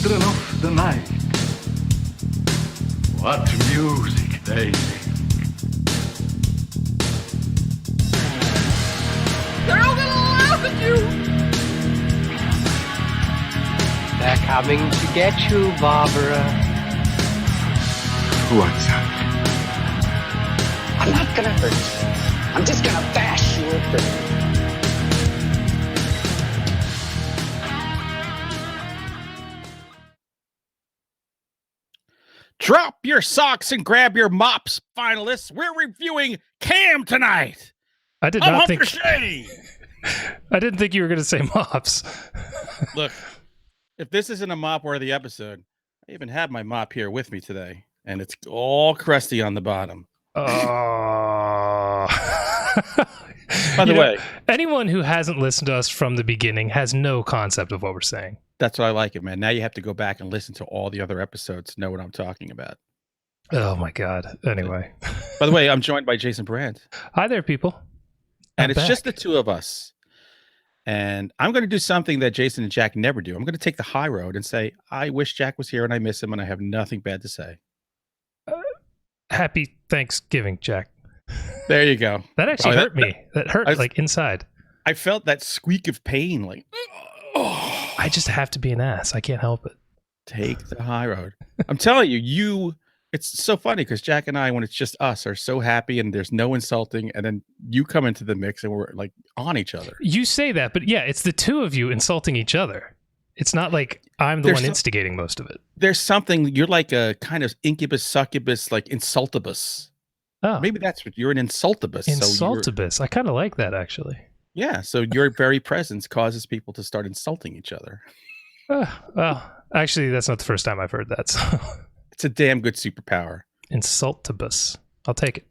children of the night. What music they make. They're all gonna laugh at you. They're coming to get you, Barbara. What's that? I'm not gonna hurt you. I'm just gonna bash you a bit. Drop your socks and grab your mops, finalists. We're reviewing Cam tonight. I did not Hunter think. Shea. I didn't think you were going to say mops. Look, if this isn't a mop-worthy episode, I even have my mop here with me today, and it's all crusty on the bottom. Oh. By the way, anyone who hasn't listened to us from the beginning has no concept of what we're saying. that's why I like it, man. Now you have to go back and listen to all the other episodes to know what I'm talking about. Oh my God. Anyway. By the way, I'm joined by Jason Brant. Hi there, people. And it's just the two of us. And I'm going to do something that Jason and Jack never do. I'm going to take the high road and say, I wish Jack was here and I miss him and I have nothing bad to say. Happy Thanksgiving, Jack. There you go. That actually hurt me. That hurt like inside. I felt that squeak of pain. Like, oh. I just have to be an ass. I can't help it. Take the high road. I'm telling you, it's so funny because Jack and I, when it's just us, are so happy and there's no insulting. And then you come into the mix and we're like on each other. You say that, but yeah, it's the two of you insulting each other. It's not like I'm the one instigating most of it. There's something, you're like a kind of incubus, succubus, like insultibus. Oh, maybe that's what you're an insultibus. Insultibus. I kind of like that, actually. Yeah. So your very presence causes people to start insulting each other. Well, actually, that's not the first time I've heard that. So. It's a damn good superpower. Insultibus. I'll take it.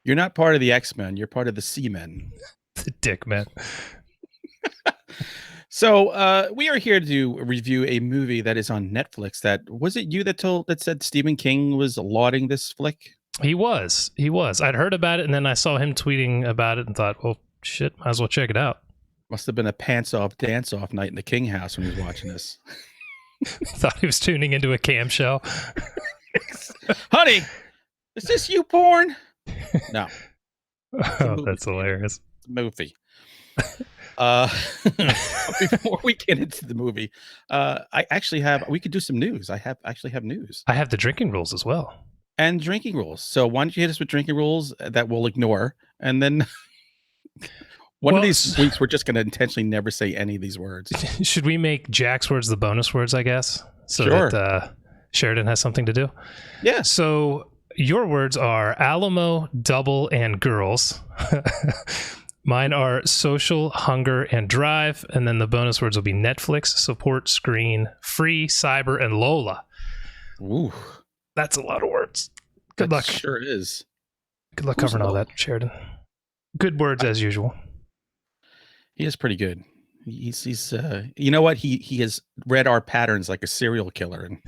You're not part of the X-Men. You're part of the C-Men. The dick man. So we are here to review a movie that is on Netflix. That was it you that said Stephen King was lauding this flick? He was. I'd heard about it, and then I saw him tweeting about it and thought, well, shit, might as well check it out. Must have been a pants-off, dance-off night in the King house when he was watching this. Thought he was tuning into a cam show. Honey, is this you porn? No. Oh, that's hilarious. It's a movie. Before we get into the movie, we could do some news. I actually have news. I have the drinking rules as well. And drinking rules. So why don't you hit us with drinking rules that we'll ignore, and then one of these weeks we're just going to intentionally never say any of these words. Should we make Jack's words the bonus words, I guess, so sure. that Sheridan has something to do? Yeah. So your words are Alamo, double, and girls. Mine are social, hunger, and drive, and then the bonus words will be Netflix, support, screen, free, cyber, and Lola. Ooh. That's a lot of words. Good luck. Sure is. Good luck covering all that, Sheridan. Good words as usual. He is pretty good. He's you know what? He has read our patterns like a serial killer, and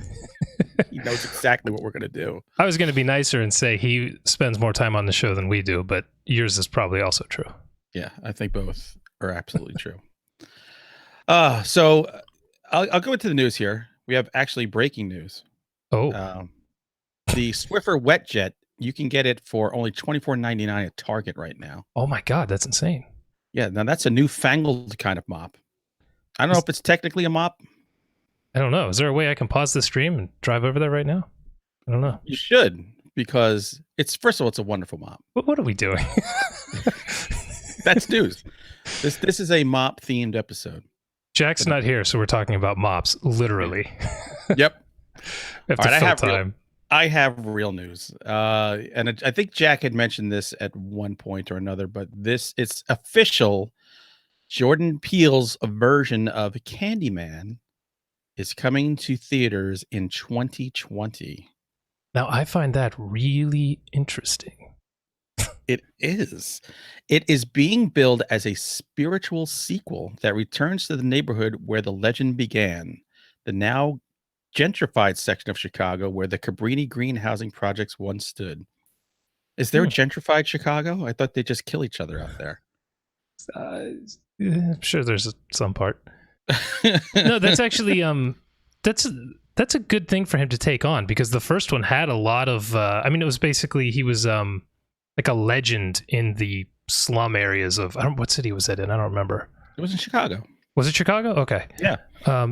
he knows exactly what we're going to do. I was going to be nicer and say he spends more time on the show than we do, but yours is probably also true. Yeah, I think both are absolutely true. So I'll go into the news here. We have actually breaking news. Oh. The Swiffer Wet Jet, you can get it for only $24.99 at Target right now. Oh my God, that's insane. Yeah, now that's a newfangled kind of mop. I don't know if it's technically a mop. I don't know. Is there a way I can pause the stream and drive over there right now? I don't know. You should, because first of all, it's a wonderful mop. What are we doing? That's news. This is a mop themed episode. Jack's not here, so we're talking about mops, literally. Yep. I have real news. And I think Jack had mentioned this at one point or another, but it's official. Jordan Peele's version of Candyman is coming to theaters in 2020. Now, I find that really interesting. It is. It is being billed as a spiritual sequel that returns to the neighborhood where the legend began, the now gentrified section of Chicago where the Cabrini Green housing projects once stood. Is there a gentrified Chicago? I thought they just kill each other out there. I'm sure there's some part. No, that's actually that's a good thing for him to take on, because the first one had a lot of I mean, it was basically he was like a legend in the slum areas of, I don't, what city was that in? I don't remember. It was in Chicago. Was it Chicago? Okay. Yeah.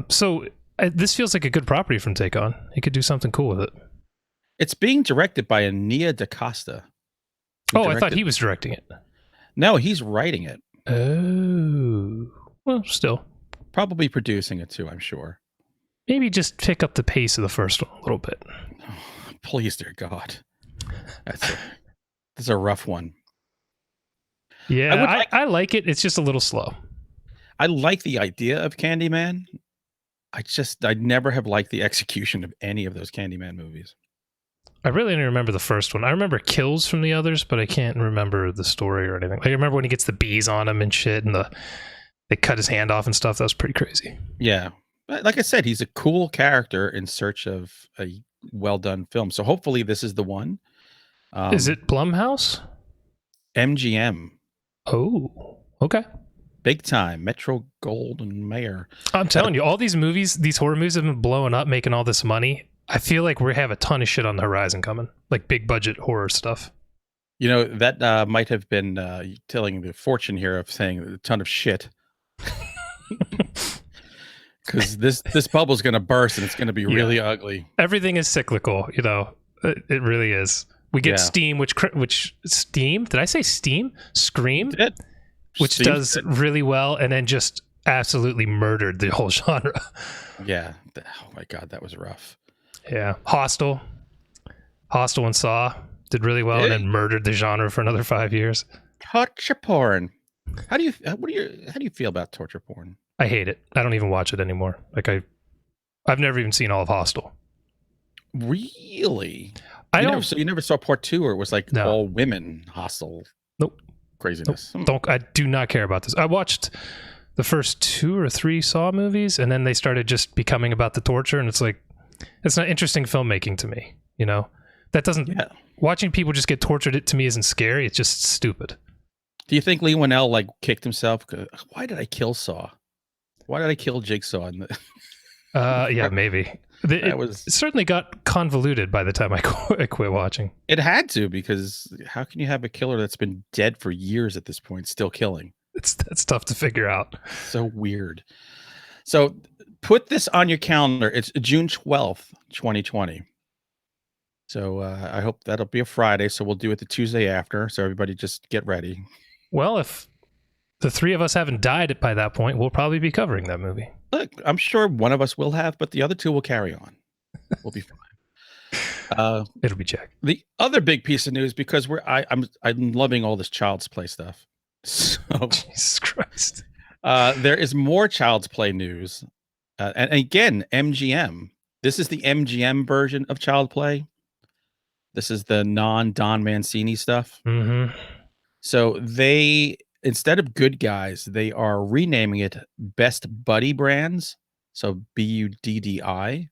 So this feels like a good property from Take On. He could do something cool with it. It's being directed by Nia DaCosta. Oh, I thought he was directing it. No, he's writing it. Oh, well, still. Probably producing it too, I'm sure. Maybe just pick up the pace of the first one a little bit. Oh, please, dear God. That's a rough one. Yeah, I like it. It's just a little slow. I like the idea of Candyman. I never have liked the execution of any of those Candyman movies. I really only remember the first one. I remember kills from the others, but I can't remember the story or anything. Like, I remember when he gets the bees on him and shit, and they cut his hand off and stuff. That was pretty crazy. Yeah. Like I said, he's a cool character in search of a well-done film. So hopefully this is the one. Is it Blumhouse? MGM. Oh, okay. Big time. Metro Golden Mayer. I'm telling you, all these movies, these horror movies have been blowing up, making all this money. I feel like we have a ton of shit on the horizon coming, like big budget horror stuff. You know, that might have been telling the fortune here of saying a ton of shit. Because this bubble's going to burst and it's going to be really ugly. Everything is cyclical, you know. It really is. We get Steam, which Steam? Did I say Steam? Scream? Which Steam does really well, and then just absolutely murdered the whole genre. Yeah. Oh my God, that was rough. Yeah. Hostel and Saw did really well, and then murdered the genre for another 5 years. Torture porn. How do you feel about torture porn? I hate it. I don't even watch it anymore. Like I've never even seen all of Hostel. Really? You never saw part 2, or it was like all women Hostel? Nope. Craziness. Nope. I do not care about this. I watched the first 2 or 3 Saw movies, and then they started just becoming about the torture, and it's like, it's not interesting filmmaking to me, you know? That doesn't... Yeah. Watching people just get tortured, it to me isn't scary. It's just stupid. Do you think Lee Winnell like kicked himself? Why did I kill Saw? Why did I kill Jigsaw? Yeah, maybe. It certainly got convoluted by the time I quit watching. It had to, because how can you have a killer that's been dead for years at this point still killing? That's tough to figure out. So weird. So put this on your calendar. It's June 12th, 2020. So I hope that'll be a Friday. So we'll do it the Tuesday after. So everybody just get ready. Well, if the 3 of us haven't died by that point, we'll probably be covering that movie. Look, I'm sure one of us will have, but the other 2 will carry on. We'll be fine. It'll be Jack. The other big piece of news, because I'm loving all this Child's Play stuff. So Jesus Christ. There is more Child's Play news. And again, MGM. This is the MGM version of Child Play. This is the non-Don Mancini stuff. Mm-hmm. So they, instead of Good Guys, they are renaming it Best Buddy Brands. So BUDDI.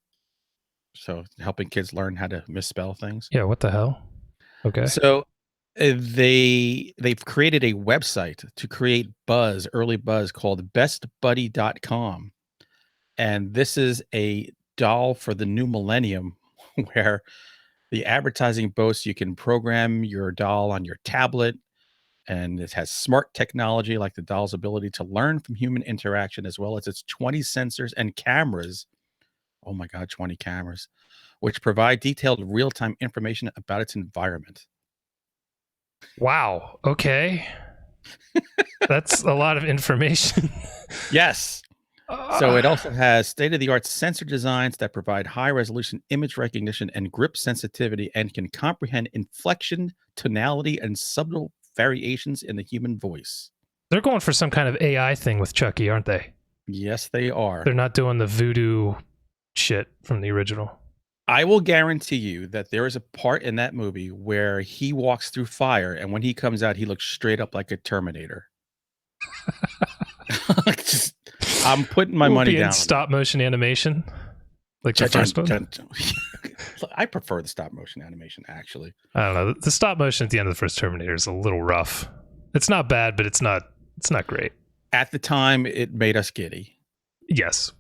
So helping kids learn how to misspell things. Yeah, what the hell? Okay. So they've created a website to create early buzz called bestbuddy.com. And this is a doll for the new millennium where the advertising boasts you can program your doll on your tablet, and it has smart technology like the doll's ability to learn from human interaction, as well as its 20 sensors and cameras. Oh my God, 20 cameras, which provide detailed real-time information about its environment. Wow. Okay. That's a lot of information. Yes. So it also has state-of-the-art sensor designs that provide high-resolution image recognition and grip sensitivity, and can comprehend inflection, tonality, and subtle variations in the human voice. They're going for some kind of AI thing with Chucky, aren't they? Yes, they are. They're not doing the voodoo shit from the original. I will guarantee you that there is a part in that movie where he walks through fire, and when he comes out, he looks straight up like a Terminator. I'm putting my money down. Stop motion animation, like the first one. I prefer the stop motion animation, actually. I don't know. The stop motion at the end of the first Terminator is a little rough. It's not bad, but it's not great. At the time, it made us giddy. Yes.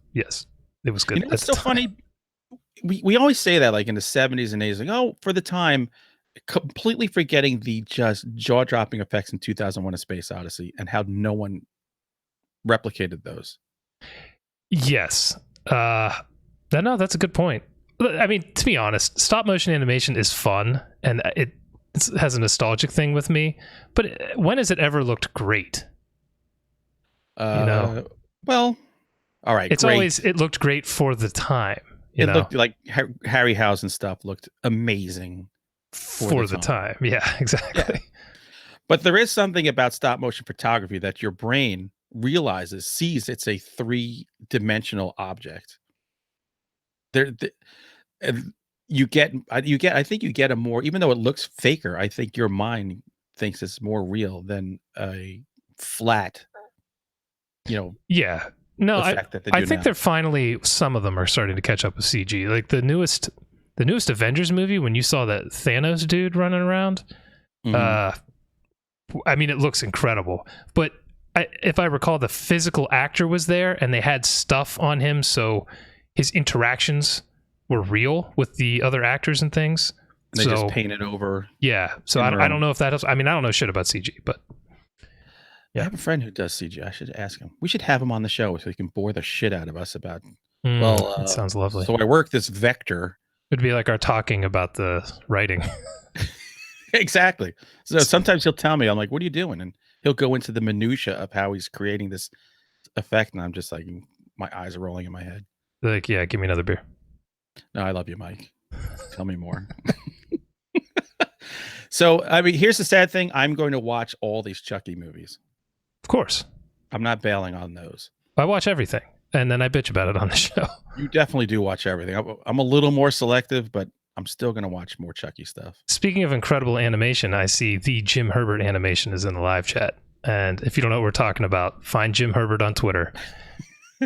it was good. You know what's so funny? We always say that like in the 70s and 80s, like, oh, for the time, completely forgetting the just jaw-dropping effects in 2001: A Space Odyssey and how no one replicated those. Yes. No, that's a good point. I mean, to be honest, stop motion animation is fun and it has a nostalgic thing with me. But when has it ever looked great? Well, all right. It's great. always it looked great for the time. It looked like Harryhausen stuff looked amazing for the time. Yeah, exactly. Yeah. But there is something about stop motion photography that your brain sees it's a 3-dimensional object. I think you get a more, even though it looks faker, I think your mind thinks it's more real than a flat, Yeah. No, I think now. they're finally, some of them are starting to catch up with CG. Like the newest Avengers movie, when you saw that Thanos dude running around, I mean, it looks incredible. But if I recall, the physical actor was there and they had stuff on him, so his interactions were real with the other actors and things. And they just painted over. Yeah. So I don't know if that helps. I mean, I don't know shit about CG, but I have a friend who does CG. I should ask him. We should have him on the show so he can bore the shit out of us about. That sounds lovely. So I work this vector. It'd be like our talking about the writing. Exactly. So sometimes he'll tell me, I'm like, "What are you doing?" And he'll go into the minutia of how he's creating this effect, and I'm just like, my eyes are rolling in my head. Like, yeah, give me another beer. No, I love you, Mike. Tell me more. So, I mean, here's the sad thing. I'm going to watch all these Chucky movies. Of course. I'm not bailing on those. I watch everything, and then I bitch about it on the show. You definitely do watch everything. I'm a little more selective, but I'm still going to watch more Chucky stuff. Speaking of incredible animation, I see the Jim Herbert animation is in the live chat. And if you don't know what we're talking about, find Jim Herbert on Twitter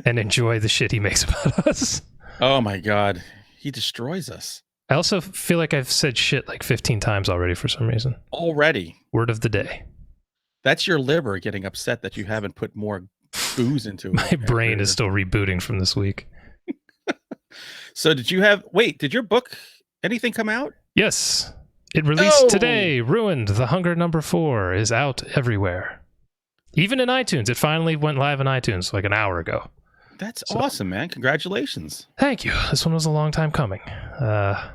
and enjoy the shit he makes about us. Oh, my God. He destroys us. I also feel like I've said shit like 15 times already for some reason. Already. Word of the day. That's your liver getting upset that you haven't put more booze into it. My brain is still rebooting from this week. So did your book, anything come out? Yes. It released today. Ruined. The Hunger #4 is out everywhere. Even in iTunes. It finally went live in iTunes like an hour ago. That's awesome, man. Congratulations. Thank you. This one was a long time coming. I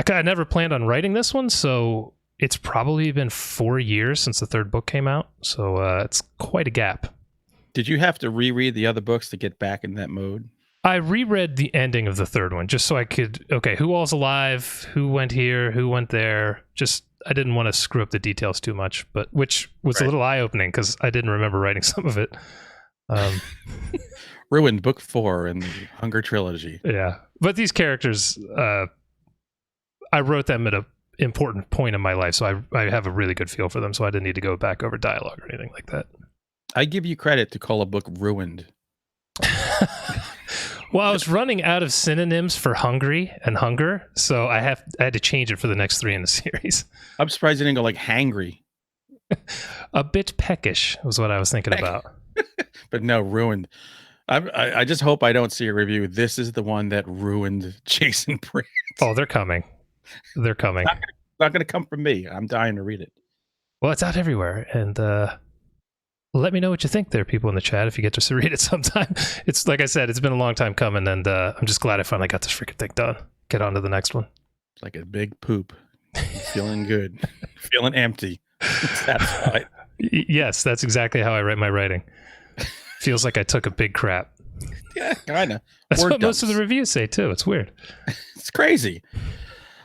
never planned on writing this one, so it's probably been 4 years since the third book came out. So it's quite a gap. Did you have to reread the other books to get back in that mode? I reread the ending of the third one just so I could, who all's alive, who went here, who went there. Just, I didn't want to screw up the details too much, but which was a little eye-opening because I didn't remember writing some of it. Ruined book 4 in the Hunger trilogy. Yeah. But these characters, I wrote them at an important point in my life, so I have a really good feel for them, so I didn't need to go back over dialogue or anything like that. I give you credit to call a book ruined. Well, I was running out of synonyms for hungry and hunger, so I had to change it for the next 3 in the series. I'm surprised you didn't go like hangry. A bit peckish was what I was thinking about. But no, ruined. I just hope I don't see a review. This is the one that ruined Jason Brant. Oh, they're coming. They're coming. Not going to come from me. I'm dying to read it. Well, it's out everywhere, and let me know what you think there, people in the chat, if you get to read it sometime. It's like I said, it's been a long time coming, and I'm just glad I finally got this freaking thing done. Get on to the next one. It's like a big poop. Feeling good. Feeling empty. Satisfied. Yes, that's exactly how I write my writing. Feels like I took a big crap. Yeah, kind of. That's what most of the reviews say, too. It's weird. It's crazy.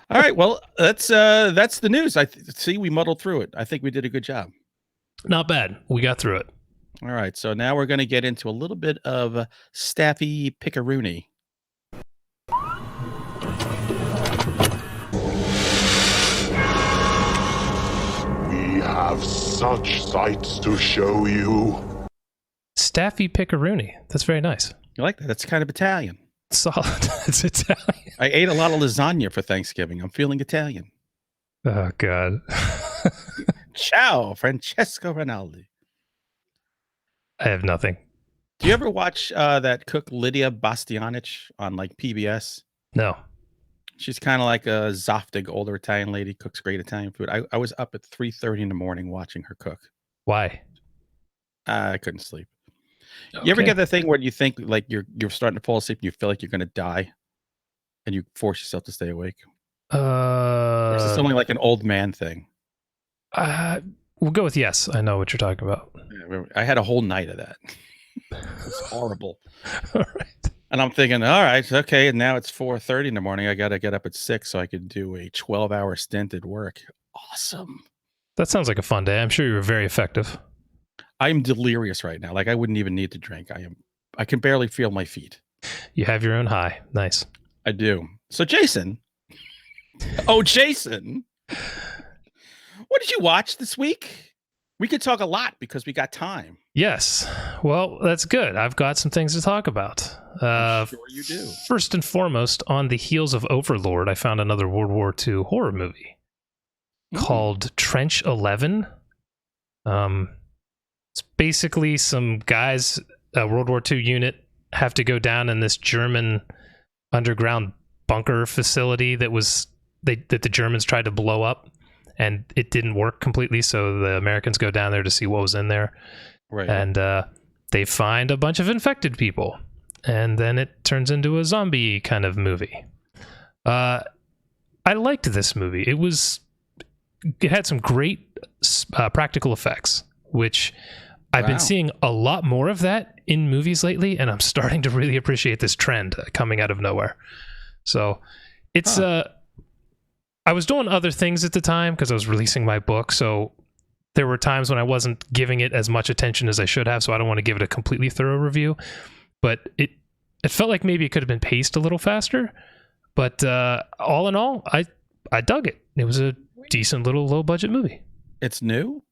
All right, well, that's the news. See, we muddled through it. I think we did a good job. Not bad. We got through it. All right, so now we're going to get into a little bit of Staffy Pickaroony. We have such sights to show you. Staffy Pickaroony. That's very nice. You like that? That's kind of Italian. Solid. It's Italian. I ate a lot of lasagna for Thanksgiving. I'm feeling Italian. Oh, God. Ciao, Francesco Rinaldi. I have nothing. Do you ever watch that cook Lydia Bastianich on like PBS? No. She's kind of like a Zoftig older Italian lady, cooks great Italian food. I was up at 3:30 in the morning watching her cook. Why? I couldn't sleep. You ever Okay. get that thing where you think like you're starting to fall asleep and you feel like you're going to die and you force yourself to stay awake? Or is this only like an old man thing? We'll go with yes. I know what you're talking about. I had a whole night of that. It was horrible. All right. And I'm thinking, all right, okay, and now it's 4:30 in the morning. I got to get up at 6 so I could do a 12-hour stint at work. Awesome. That sounds like a fun day. I'm sure you were very effective. I'm delirious right now. Like I wouldn't even need to drink. I can barely feel my feet. You have your own high. Nice. I do. So Jason. Oh, Jason. What did you watch this week? We could talk a lot because we got time. Yes. Well, that's good. I've got some things to talk about. I'm sure you do. First and foremost, on the heels of Overlord, I found another World War II horror movie called Trench 11. It's basically some guys, a World War II unit, have to go down in this German underground bunker facility that the Germans tried to blow up, and it didn't work completely. So the Americans go down there to see what was in there. Right. And they find a bunch of infected people. And then it turns into a zombie kind of movie. I liked this movie. It had some great practical effects, which I've been seeing a lot more of that in movies lately, and I'm starting to really appreciate this trend coming out of nowhere. So it's I was doing other things at the time because I was releasing my book, so there were times when I wasn't giving it as much attention as I should have, so I don't want to give it a completely thorough review. But it felt like maybe it could have been paced a little faster. But all in all, I dug it. It was a decent little low-budget movie. It's new?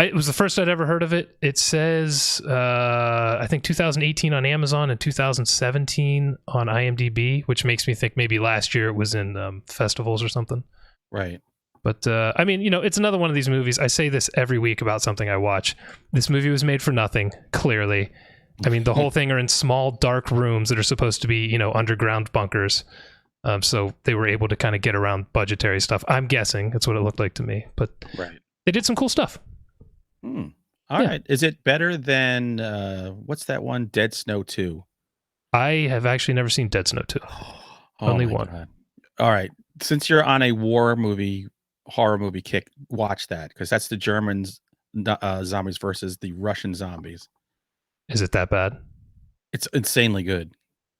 It was the first I'd ever heard of it. It says, I think 2018 on Amazon and 2017 on IMDb, which makes me think maybe last year it was in festivals or something. Right. But, I mean, it's another one of these movies. I say this every week about something I watch. This movie was made for nothing, clearly. I mean, the whole thing are in small, dark rooms that are supposed to be, underground bunkers. So they were able to kind of get around budgetary stuff. I'm guessing that's what it looked like to me. But they did some cool stuff. All right. Is it better than, what's that one? Dead Snow 2? I have actually never seen Dead Snow 2. Only one. God. All right. Since you're on a horror movie kick, watch that, because that's the Germans zombies versus the Russian zombies. Is it that bad? It's insanely good.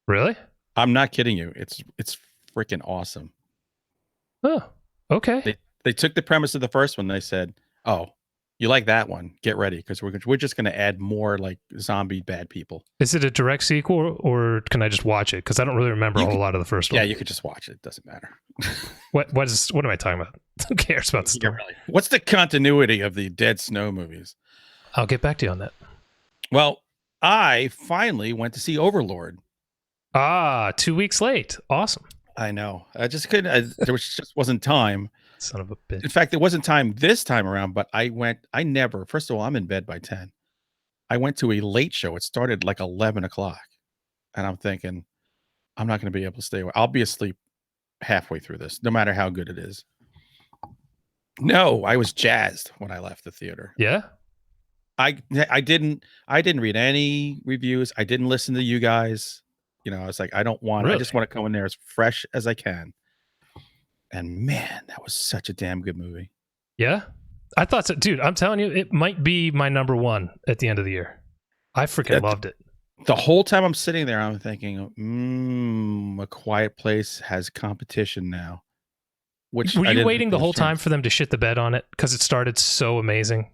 Really? I'm not kidding you. It's freaking awesome. Oh, okay. They took the premise of the first one. They said, "Oh, you like that one? Get ready, because we're just going to add more like zombie bad people." Is it a direct sequel, or can I just watch it? Because I don't really remember a whole lot of the first one. Yeah, you could just watch it. It doesn't matter. What am I talking about? Who cares about the story? Really. What's the continuity of the Dead Snow movies? I'll get back to you on that. Well, I finally went to see Overlord. 2 weeks late. Awesome. I know. I just couldn't. There just wasn't time. Son of a bitch. In fact, there wasn't time this time around, but I never, first of all, I'm in bed by 10. I went to a late show. It started like 11 o'clock. And I'm thinking, I'm not going to be able to stay awake. I'll be asleep halfway through this, no matter how good it is. No, I was jazzed when I left the theater. Yeah? I didn't read any reviews. I didn't listen to you guys. I was like, I just want to come in there as fresh as I can. And man, that was such a damn good movie. Yeah? I thought so. Dude, I'm telling you, it might be my number one at the end of the year. I freaking loved it. The whole time I'm sitting there, I'm thinking, A Quiet Place has competition now. Were you waiting the whole time for them to shit the bed on it? Because it started so amazing.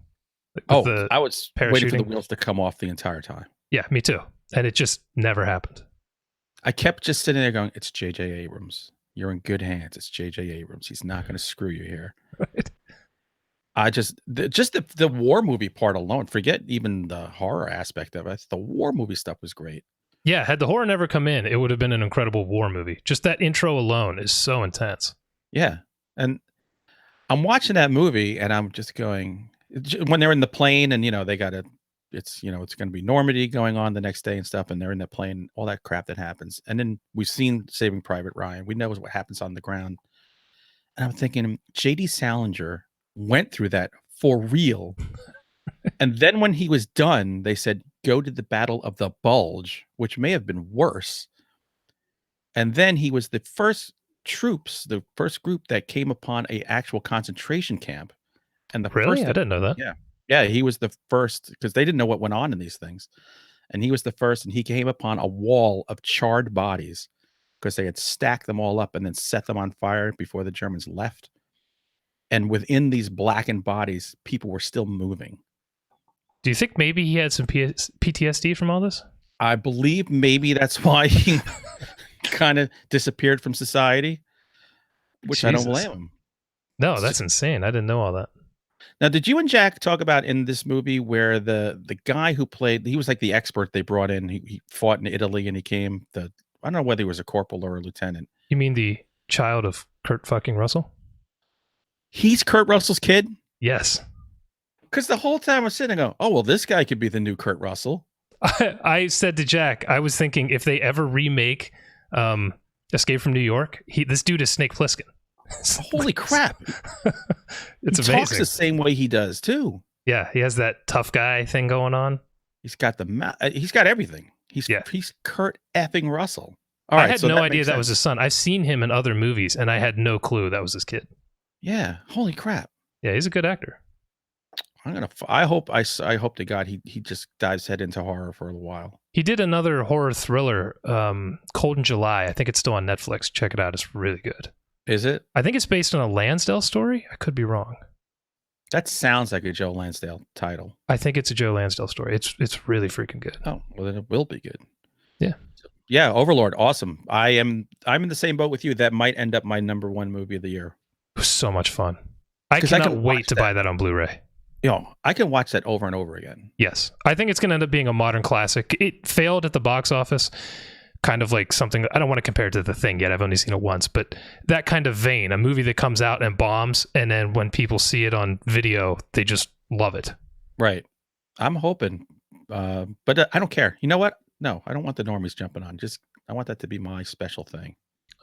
I was waiting for the wheels to come off the entire time. Yeah, me too. And it just never happened. I kept just sitting there going, it's J.J. Abrams. You're in good hands. It's J.J. Abrams. He's not going to screw you here. Right. I the war movie part alone, forget even the horror aspect of it. The war movie stuff was great. Yeah, had the horror never come in, it would have been an incredible war movie. Just that intro alone is so intense. Yeah. And I'm watching that movie and I'm just going, when they're in the plane and, they got to it's it's going to be Normandy going on the next day and stuff, and they're in the plane, all that crap that happens. And then we've seen Saving Private Ryan. We know what happens on the ground. And I'm thinking, J.D. Salinger went through that for real. And then when he was done, they said, go to the Battle of the Bulge, which may have been worse. And then he was the first group that came upon a actual concentration camp. And the Really? first, I didn't know that. yeah, he was the first, because they didn't know what went on in these things. And he was the first, and he came upon a wall of charred bodies because they had stacked them all up and then set them on fire before the Germans left. And within these blackened bodies, people were still moving. Do you think maybe he had some PTSD from all this? I believe maybe that's why he kind of disappeared from society, which I don't blame him. No, that's insane. I didn't know all that. Now, did you and Jack talk about in this movie where the guy who played, he was like the expert they brought in, he fought in Italy and he came, I don't know whether he was a corporal or a lieutenant. You mean the child of Kurt fucking Russell? He's Kurt Russell's kid? Yes. Because the whole time I was sitting there going, oh, well, this guy could be the new Kurt Russell. I said to Jack, I was thinking if they ever remake Escape from New York, this dude is Snake Plissken. Holy crap. It's he amazing. Talks the same way he does, too. Yeah, he has that tough guy thing going on. He's got he's got everything. He's Kurt effing Russell. All right, I had no idea that was his son. I've seen him in other movies, and I had no clue that was his kid. Yeah, holy crap. Yeah, he's a good actor. I hope to God he just dives head into horror for a while. He did another horror thriller, Cold in July. I think it's still on Netflix. Check it out. It's really good. Is it? I think it's based on a Lansdale story. I could be wrong. That sounds like a Joe Lansdale title. I think it's a Joe Lansdale story. It's really freaking good. Oh, well then it will be good. Yeah. Yeah, Overlord, awesome. I'm in the same boat with you. That might end up my number one movie of the year. It was so much fun. I cannot wait to buy that on Blu-ray. I can watch that over and over again. Yes. I think it's going to end up being a modern classic. It failed at the box office, kind of like something, I don't want to compare it to The Thing yet. I've only seen it once, but that kind of vein, a movie that comes out and bombs, and then when people see it on video, they just love it. Right. I'm hoping, but I don't care. You know what? No, I don't want the normies jumping on. I want that to be my special thing.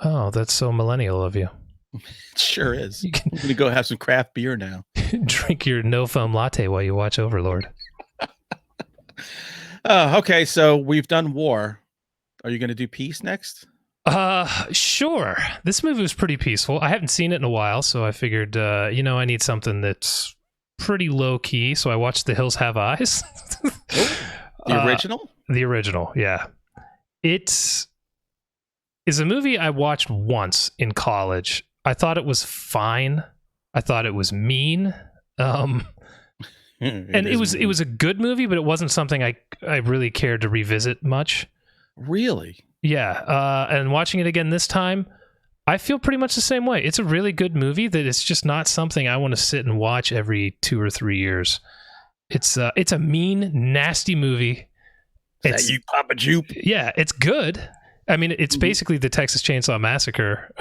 Oh, that's so millennial of you. It sure is. I'm going to go have some craft beer now. Drink your no foam latte while you watch Overlord. Okay, so we've done war. Are you going to do peace next? Sure. This movie was pretty peaceful. I haven't seen it in a while, so I figured, I need something that's pretty low key. So I watched The Hills Have Eyes. The original? The original, yeah. It is a movie I watched once in college. I thought it was fine. I thought it was mean. And it was a good movie, but it wasn't something I really cared to revisit much. Really? Yeah. And watching it again this time, I feel pretty much the same way. It's a really good movie that it's just not something I want to sit and watch every 2 or 3 years. It's a mean, nasty movie. It's you, Papa Jupe. Yeah, it's good. I mean, it's basically the Texas Chainsaw Massacre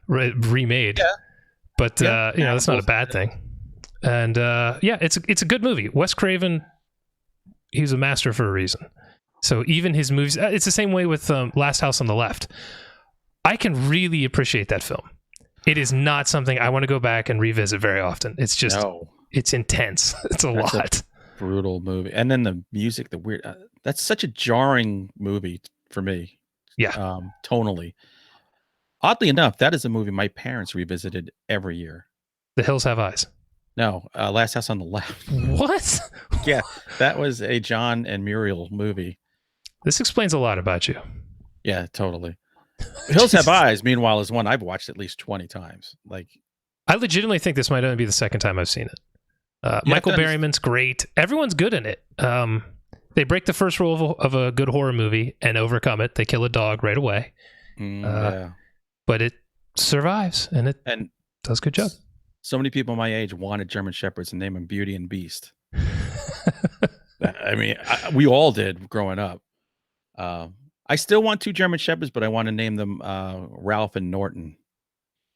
remade. Yeah. But that's not a bad thing. And it's a good movie. Wes Craven, he's a master for a reason. So even his movies, it's the same way with Last House on the Left. I can really appreciate that film. It is not something I want to go back and revisit very often. It's just, it's intense. It's a lot. Brutal movie. And then the music, the weird, that's such a jarring movie for me. Yeah. Tonally. Oddly enough, that is a movie my parents revisited every year. The Hills Have Eyes. No, Last House on the Left. What? Yeah, that was a John and Muriel movie. This explains a lot about you. Yeah, totally. Hills Have Eyes, meanwhile, is one I've watched at least 20 times. Like, I legitimately think this might only be the second time I've seen it. Michael Berryman's great. Everyone's good in it. They break the first rule of a good horror movie and overcome it. They kill a dog right away. Yeah. But it survives, and it does a good job. So many people my age wanted German Shepherds and named them Beauty and Beast. I mean, we all did growing up. I still want 2 German Shepherds, but I want to name them Ralph and Norton.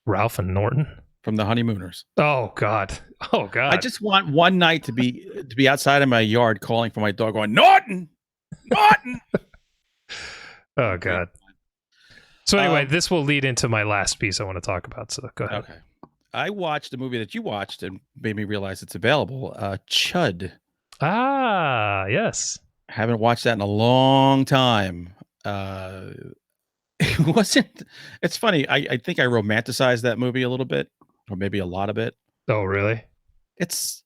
Ralph and Norton? from the Honeymooners. Oh God. I just want one night to be outside of my yard calling for my dog, going Norton, Norton. Oh God. So anyway, Um, this will lead into my last piece I want to talk about. So go ahead. Okay. I watched a movie that you watched and made me realize it's available. Chud. Ah, yes. Haven't watched that in a long time. It wasn't. It's funny. I think I romanticized that movie a little bit, or maybe a lot of it. Oh, really? It's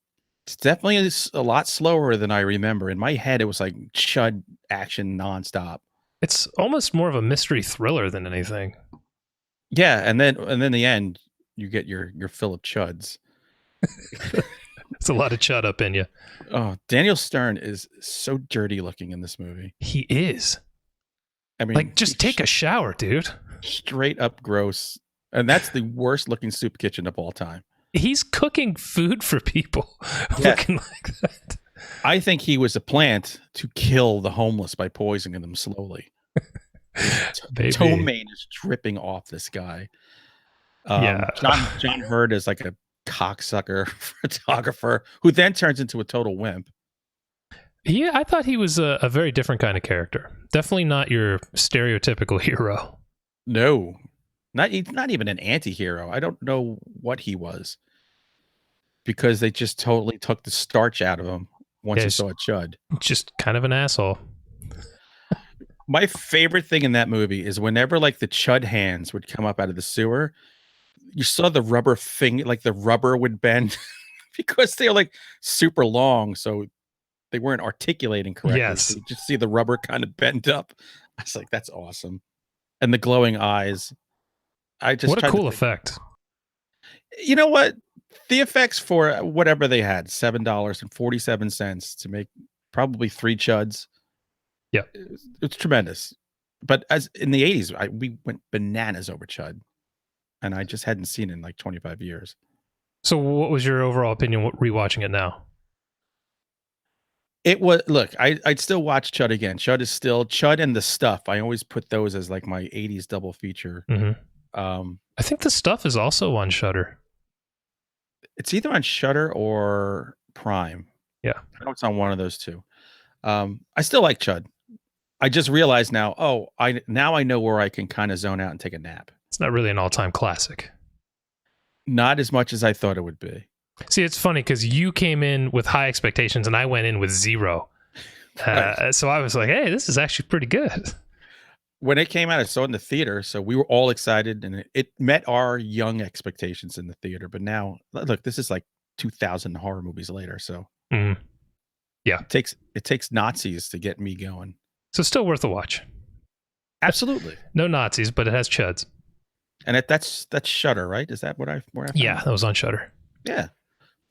definitely a lot slower than I remember. In my head, it was like Chud action nonstop. It's almost more of a mystery thriller than anything. Yeah, and then the end, you get your fill of chuds. It's a lot of chud up in you. Oh, Daniel Stern is so dirty looking in this movie. He is. I mean, Like, just take a shower, dude. Straight up gross. And that's the worst looking soup kitchen of all time. He's cooking food for people Yeah. looking like that. I think he was a plant to kill the homeless by poisoning them slowly. Baby. Ptomaine is dripping off this guy. Yeah. John Hurd is like a cocksucker photographer who then turns into a total wimp. Yeah, I thought he was a very different kind of character. Definitely not your stereotypical hero. No, not even an anti-hero. I don't know what he was, because they just totally took the starch out of him once you Yes. saw a Chud. Just kind of an asshole. My favorite thing in that movie is whenever like the Chud hands would come up out of the sewer, you saw the rubber finger, like the rubber would bend because they're like super long, so they weren't articulating correctly. Yes. So you just see the rubber kind of bend up. I was like, that's awesome. And the glowing eyes. I just What a tried to cool think- effect. You know what? The effects for whatever they had, $7.47 to make probably 3 chuds. Yeah. It's tremendous. But as in the 80s, we went bananas over chud. And I just hadn't seen it in like 25 years. So what was your overall opinion rewatching it now? It was, look, I'd still watch Chud again. Chud and The Stuff. I always put those as like my 80s double feature. Mm-hmm. I think The Stuff is also on Shudder. It's either on Shudder or Prime. Yeah. I know it's on one of those two. I still like Chud. I just realized now, I know where I can kind of zone out and take a nap. It's not really an all-time classic. Not as much as I thought it would be. See, it's funny because you came in with high expectations and I went in with 0. Right. So I was like, hey, this is actually pretty good. When it came out, I saw it in the theater, so we were all excited, and it met our young expectations in the theater. But now, look, this is like 2,000 horror movies later, so Mm. Yeah. it takes Nazis to get me going. So still worth a watch. Absolutely. No Nazis, but it has chuds. And that's Shudder, right? Is that where I found Yeah, it? that was on Shudder. Yeah.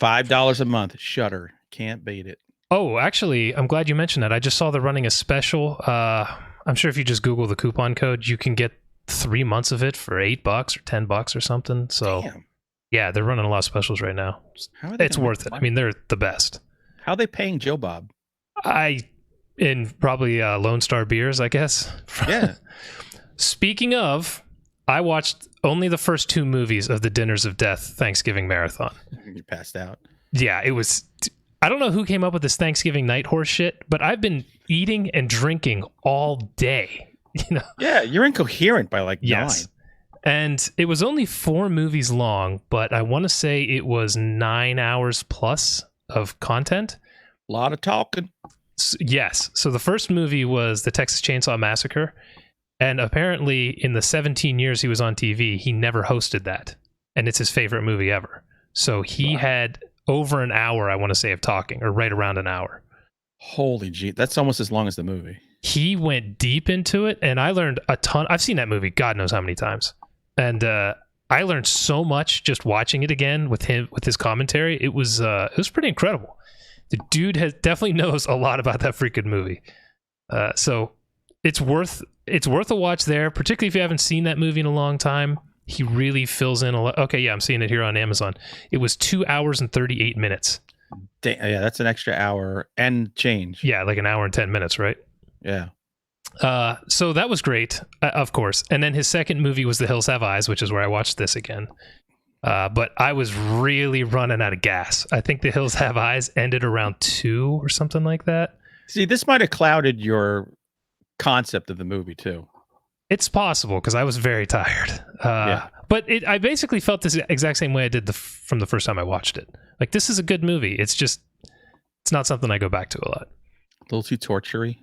$5 a month. Shudder. Can't beat it. Oh, actually, I'm glad you mentioned that. I just saw they're running a special. I'm sure if you just Google the coupon code, you can get 3 months of it for $8 or $10 or something. So Damn. yeah, they're running a lot of specials right now. How are they It's gonna worth make it. I money? mean, they're the best. How are they paying Joe Bob? In probably Lone Star beers, I guess. Yeah. Speaking of, I watched only the first 2 movies of the Dinners of Death Thanksgiving Marathon. You passed out. Yeah, it was. I don't know who came up with this Thanksgiving night horse shit, but I've been eating and drinking all day. You know. Yeah, you're incoherent by like 9. And it was only 4 movies long, but I want to say it was 9 hours plus of content. A lot of talking. Yes. So the first movie was the Texas Chainsaw Massacre. And apparently in the 17 years he was on TV, he never hosted that. And it's his favorite movie ever. So he had over an hour, I want to say, of talking, or right around an hour. Holy gee, that's almost as long as the movie. He went deep into it, and I learned a ton. I've seen that movie God knows how many times. And I learned so much just watching it again with him, with his commentary. It was pretty incredible. The dude definitely knows a lot about that freaking movie. So it's worth a watch there, particularly if you haven't seen that movie in a long time. He really fills in a lot. Okay, yeah, I'm seeing it here on Amazon. It was 2 hours and 38 minutes. Yeah, that's an extra hour and change. Yeah, like an hour and 10 minutes, right? Yeah. So that was great, of course. And then his second movie was The Hills Have Eyes, which is where I watched this again. But I was really running out of gas. I think The Hills Have Eyes ended around 2 or something like that. See, this might have clouded your concept of the movie too. It's possible because I was very tired. But I basically felt this exact same way I did from the first time I watched it. Like, this is a good movie. It's not something I go back to a lot. A little too tortury.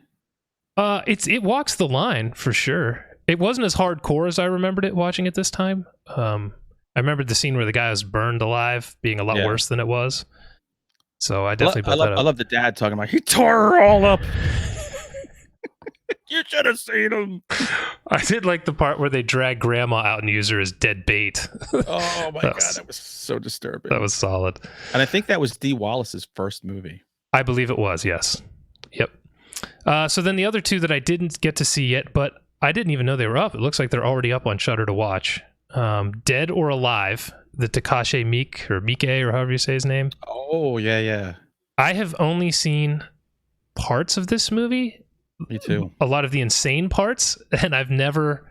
It walks the line for sure. It wasn't as hardcore as I remembered it watching it this time. I remembered the scene where the guy was burned alive being a lot worse than it was. So I definitely built that up. I love the dad talking about he tore her all up. You should have seen him. I did like the part where they drag grandma out and use her as dead bait. Oh my God, that was so disturbing. That was solid. And I think that was Dee Wallace's first movie. I believe it was, yes. Yep. So then the other two that I didn't get to see yet, but I didn't even know they were up. It looks like they're already up on Shudder to watch. Dead or Alive, the Takashi Miike, or however you say his name. Oh, yeah. I have only seen parts of this movie. Me too. A lot of the insane parts, and I've never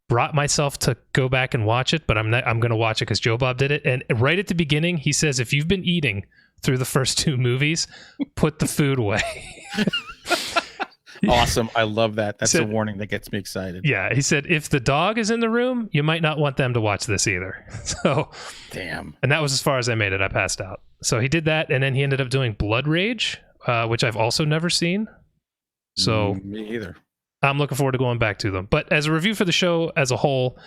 brought myself to go back and watch it, but I'm going to watch it because Joe Bob did it. And right at the beginning, he says, if you've been eating through the first 2 movies, put the food away. Awesome. I love that. That's a warning that gets me excited. Yeah. He said, if the dog is in the room, you might not want them to watch this either. So, damn. And that was as far as I made it. I passed out. So he did that. And then he ended up doing Blood Rage, which I've also never seen. So me either. I'm looking forward to going back to them. But as a review for the show as a whole,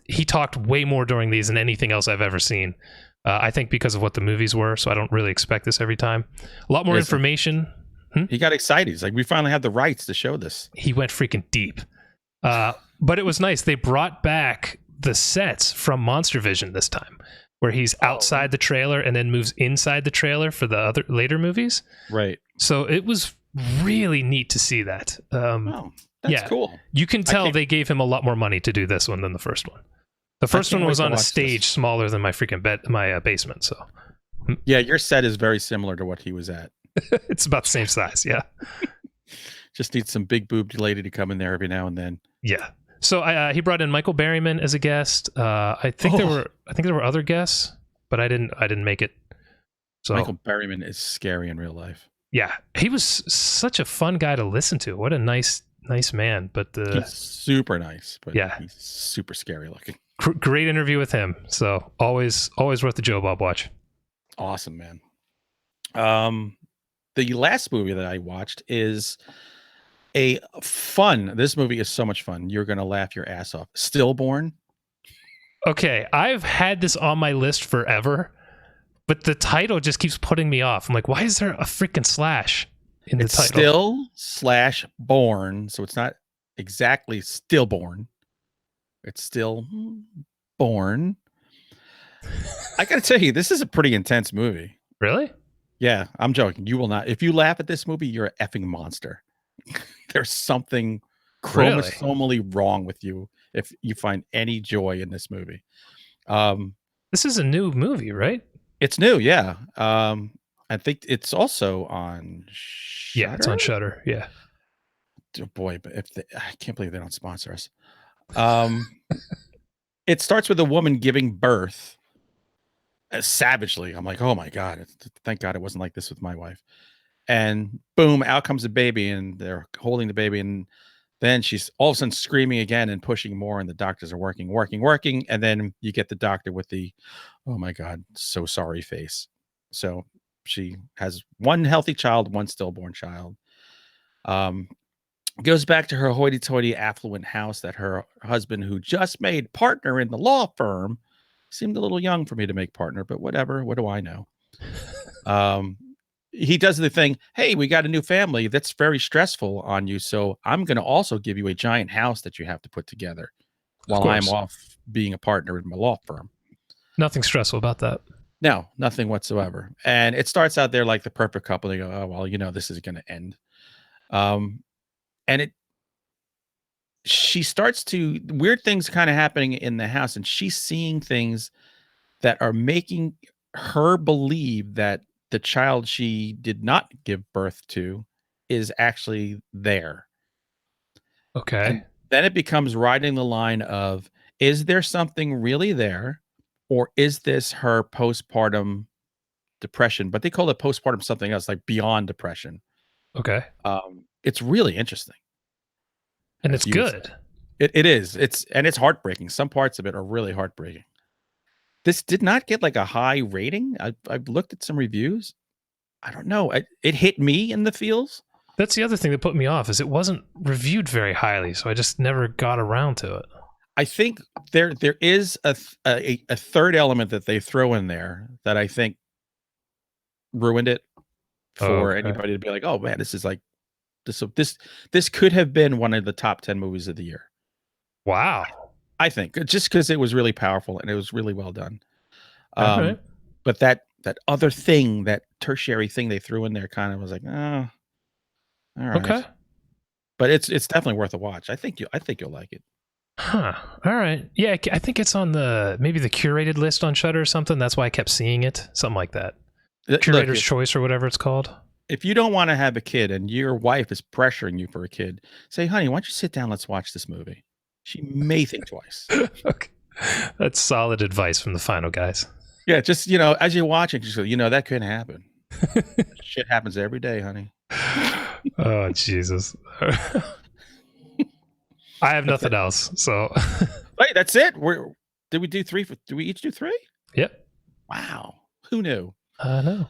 he talked way more during these than anything else I've ever seen. I think because of what the movies were. So I don't really expect this every time. A lot more information. He got excited. He's like, we finally have the rights to show this. He went freaking deep. But it was nice. They brought back the sets from Monster Vision this time, where he's outside the trailer and then moves inside the trailer for the other later movies. Right. So it was really neat to see that. That's cool. You can tell they gave him a lot more money to do this one than the first one. The first one was on a stage smaller than my freaking basement. So yeah, your set is very similar to what he was at. It's about the same size. Yeah. Just need some big boobed lady to come in there every now and then. Yeah. So he brought in Michael Berryman as a guest. I think there were other guests, but I didn't make it. So Michael Berryman is scary in real life. Yeah, he was such a fun guy to listen to. What a nice man. But he's super nice. But yeah, he's super scary looking. Great interview with him. So always worth the Joe Bob watch. Awesome, man. The last movie that I watched is this movie is so much fun. You're going to laugh your ass off. Stillborn. Okay. I've had this on my list forever, but the title just keeps putting me off. I'm like, why is there a freaking slash in the title? Still/born. So it's not exactly stillborn. It's still born. I got to tell you, this is a pretty intense movie. Really? Yeah, I'm joking. You will not. If you laugh at this movie, you're an effing monster. There's something chromosomally wrong with you if you find any joy in this movie. This is a new movie, right? It's new, yeah. I think it's also on Shudder? Yeah, it's on Shudder. Yeah. Oh boy, but I can't believe they don't sponsor us. It starts with a woman giving birth savagely. I'm like, oh my God, thank God it wasn't like this with my wife. And boom, out comes the baby, and they're holding the baby, and then she's all of a sudden screaming again and pushing more, and the doctors are working, and then you get the doctor with the, oh my God, so sorry face. So she has one healthy child, one stillborn child. Goes back to her hoity-toity affluent house that her husband, who just made partner in the law firm, seemed a little young for me to make partner, but whatever. What do I know? He does the thing. Hey, we got a new family that's very stressful on you, so I'm going to also give you a giant house that you have to put together while I'm off being a partner in my law firm. Nothing stressful about that. No, nothing whatsoever. And it starts out there like the perfect couple. They go, oh, well, this is going to end. And she starts to weird things kind of happening in the house, and she's seeing things that are making her believe that the child she did not give birth to is actually there. Okay. And then it becomes riding the line of, is there something really there, or is this her postpartum depression? But they call it postpartum something else, like beyond depression. Okay. It's really interesting. And as it's you would say. good. It is. It's heartbreaking. Some parts of it are really heartbreaking. This did not get like a high rating. I've looked at some reviews. I don't know. It hit me in the feels. That's the other thing that put me off is it wasn't reviewed very highly, so I just never got around to it. I think there is a third element that they throw in there that I think ruined it for anybody to be like, oh man, this is like this could have been one of the top 10 movies of the year. Wow. I think just because it was really powerful and it was really well done. All right. But that other thing, that tertiary thing they threw in there, kind of was like, oh, all right. Okay. But it's definitely worth a watch. I think you'll like it. Huh. All right. Yeah, I think it's on maybe the curated list on Shudder or something. That's why I kept seeing it. Something like that. Curator's Choice or whatever it's called. If you don't want to have a kid and your wife is pressuring you for a kid, say, honey, why don't you sit down? Let's watch this movie. She may think twice. Okay. That's solid advice from the final guys. Yeah, just, as you're watching, just go, that could happen. Shit happens every day, honey. Oh, Jesus. I have nothing else, so. Wait, that's it? Did we do three? Did we each do three? Yep. Wow. Who knew? No.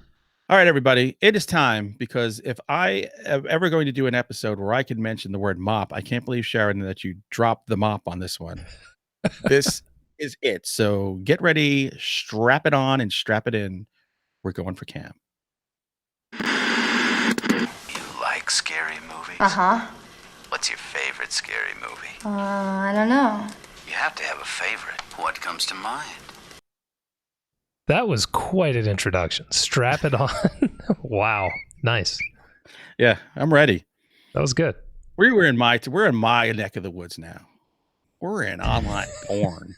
All right, everybody. It is time, because if I am ever going to do an episode where I can mention the word mop, I can't believe, Sharon, that you dropped the mop on this one. This is it. So get ready, strap it on, and strap it in. We're going for camp. You like scary movies? Uh-huh. What's your favorite scary movie? I don't know. You have to have a favorite. What comes to mind? That was quite an introduction. Strap it on. Wow. Nice. Yeah, I'm ready. That was good. We're in my neck of the woods now. We're in online porn.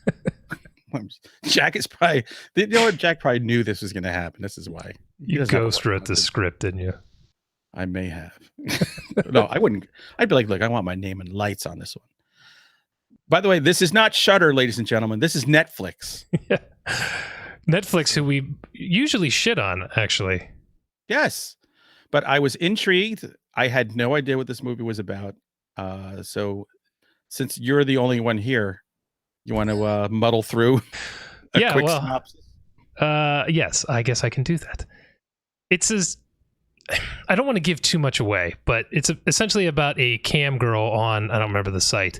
Jack is probably, Jack probably knew this was going to happen. This is why. You ghost wrote the script, didn't you? I may have. No, I wouldn't. I'd be like, look, I want my name and lights on this one. By the way, this is not Shudder, ladies and gentlemen. This is Netflix. Yeah. Netflix, who we usually shit on, actually. Yes. But I was intrigued. I had no idea what this movie was about. So since you're the only one here, you want to muddle through a quick synopsis? Yes, I guess I can do that. I don't want to give too much away, but it's essentially about a cam girl on, I don't remember the site,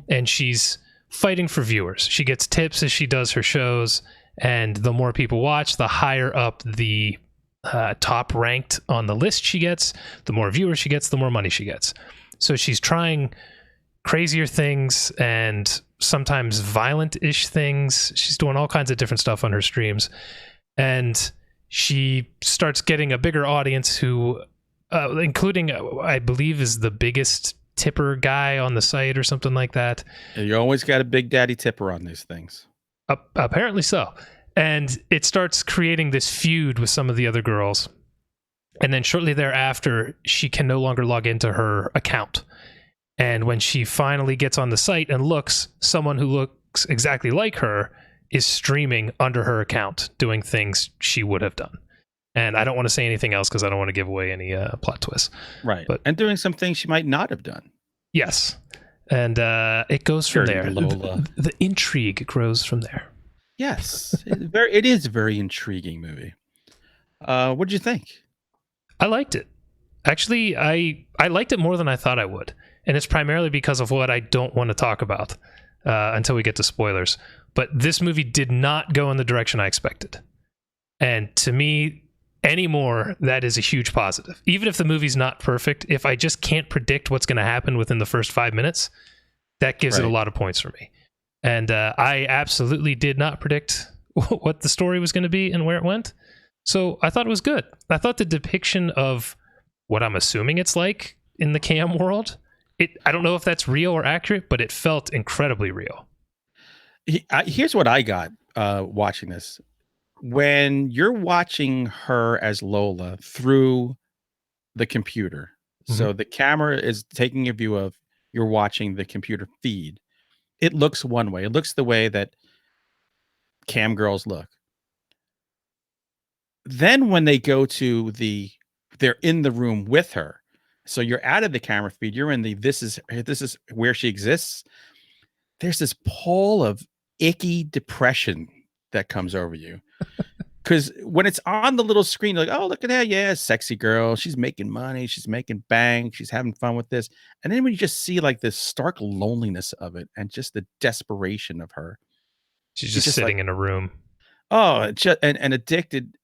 and she's fighting for viewers. She gets tips as she does her shows, and the more people watch, the higher up the top ranked on the list she gets, the more viewers she gets, the more money she gets. So she's trying crazier things and sometimes violent-ish things. She's doing all kinds of different stuff on her streams, and she starts getting a bigger audience who, including, I believe, is the biggest tipper guy on the site or something like that. You always got a big daddy tipper on these things. Apparently so. And it starts creating this feud with some of the other girls. And then shortly thereafter, she can no longer log into her account. And when she finally gets on the site and looks, someone who looks exactly like her is streaming under her account, doing things she would have done. And I don't want to say anything else because I don't want to give away any plot twists. Right. And doing some things she might not have done. Yes. And it goes from there. Lola. The intrigue grows from there. Yes. It is a very intriguing movie. What did you think? I liked it. Actually, I liked it more than I thought I would. And it's primarily because of what I don't want to talk about until we get to spoilers. But this movie did not go in the direction I expected. And to me, anymore, that is a huge positive. Even if the movie's not perfect, if I just can't predict what's going to happen within the first 5 minutes, that gives it a lot of points for me. And I absolutely did not predict what the story was going to be and where it went. So I thought it was good. I thought the depiction of what I'm assuming it's like in the cam world, I don't know if that's real or accurate, but it felt incredibly real. Here's what I got watching this. When you're watching her as Lola through the computer, so the camera is taking a view of, you're watching the computer feed. It looks one way. It looks the way that cam girls look. Then when they go to they're in the room with her. So you're out of the camera feed. You're in this is where she exists. There's this pall of icky depression that comes over you. Because when it's on the little screen, you're like, oh, look at that. Yeah, sexy girl. She's making money. She's making bank. She's having fun with this. And then when you just see like this stark loneliness of it and just the desperation of her. She's just sitting in a room. Oh, and addicted,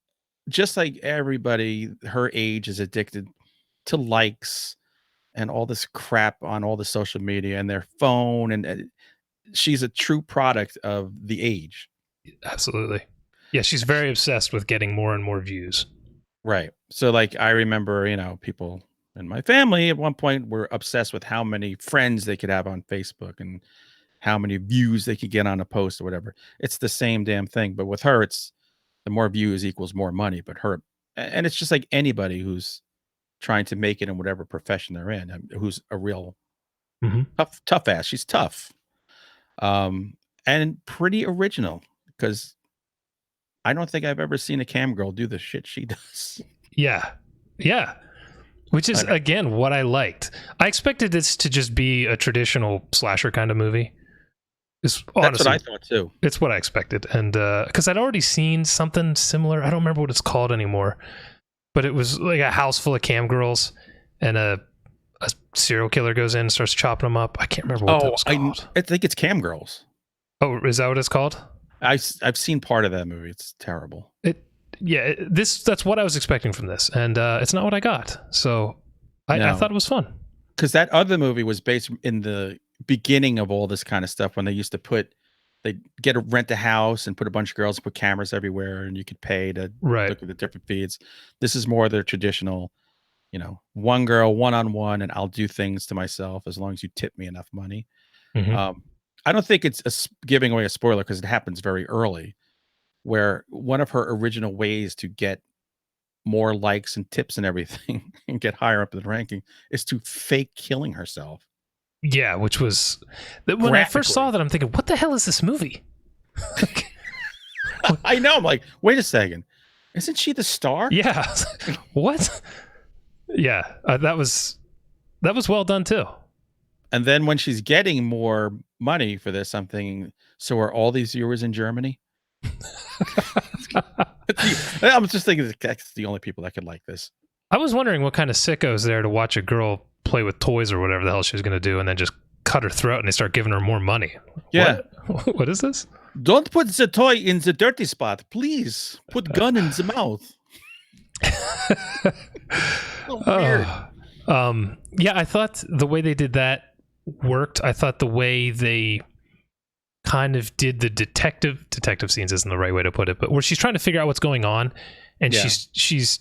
just like everybody her age is addicted to likes and all this crap on all the social media and their phone. And she's a true product of the age. Absolutely. Yeah, she's very obsessed with getting more and more views. Right. So like I remember, people in my family at one point were obsessed with how many friends they could have on Facebook and how many views they could get on a post or whatever. It's the same damn thing. But with her, it's the more views equals more money. But and it's just like anybody who's trying to make it in whatever profession they're in, who's a real tough ass. She's tough. And pretty original, because I don't think I've ever seen a cam girl do the shit she does. Yeah. Which is, again, what I liked. I expected this to just be a traditional slasher kind of movie. Honestly, that's what I thought too. It's what I expected. And because I'd already seen something similar. I don't remember what it's called anymore. But it was like a house full of cam girls and a serial killer goes in and starts chopping them up. I can't remember what that was called. I think it's Cam Girls. Oh, is that what it's called? I've seen part of that movie. It's terrible. That's what I was expecting from this, and it's not what I got. So I thought it was fun. Because that other movie was based in the beginning of all this kind of stuff when they used to they'd rent a house and put a bunch of girls and put cameras everywhere, and you could pay to look at the different feeds. This is more their traditional, one girl, one-on-one, and I'll do things to myself as long as you tip me enough money. Mm-hmm. I don't think it's giving away a spoiler because it happens very early, where one of her original ways to get more likes and tips and everything and get higher up in the ranking is to fake killing herself. Yeah, which was when I first saw that, I'm thinking, what the hell is this movie? I know. I'm like, wait a second, isn't she the star? Yeah. What? Yeah, that was well done too. And then when she's getting more money for this, I'm thinking, so are all these viewers in Germany? I'm just thinking that's the only people that could like this. I was wondering what kind of sicko's there to watch a girl play with toys or whatever the hell she was going to do and then just cut her throat and they start giving her more money. Yeah. What is this? Don't put the toy in the dirty spot. Please put gun in the mouth. Weird. Yeah, I thought the way they did that worked. I thought the way they kind of did the detective scenes isn't the right way to put it, but where she's trying to figure out what's going on and she's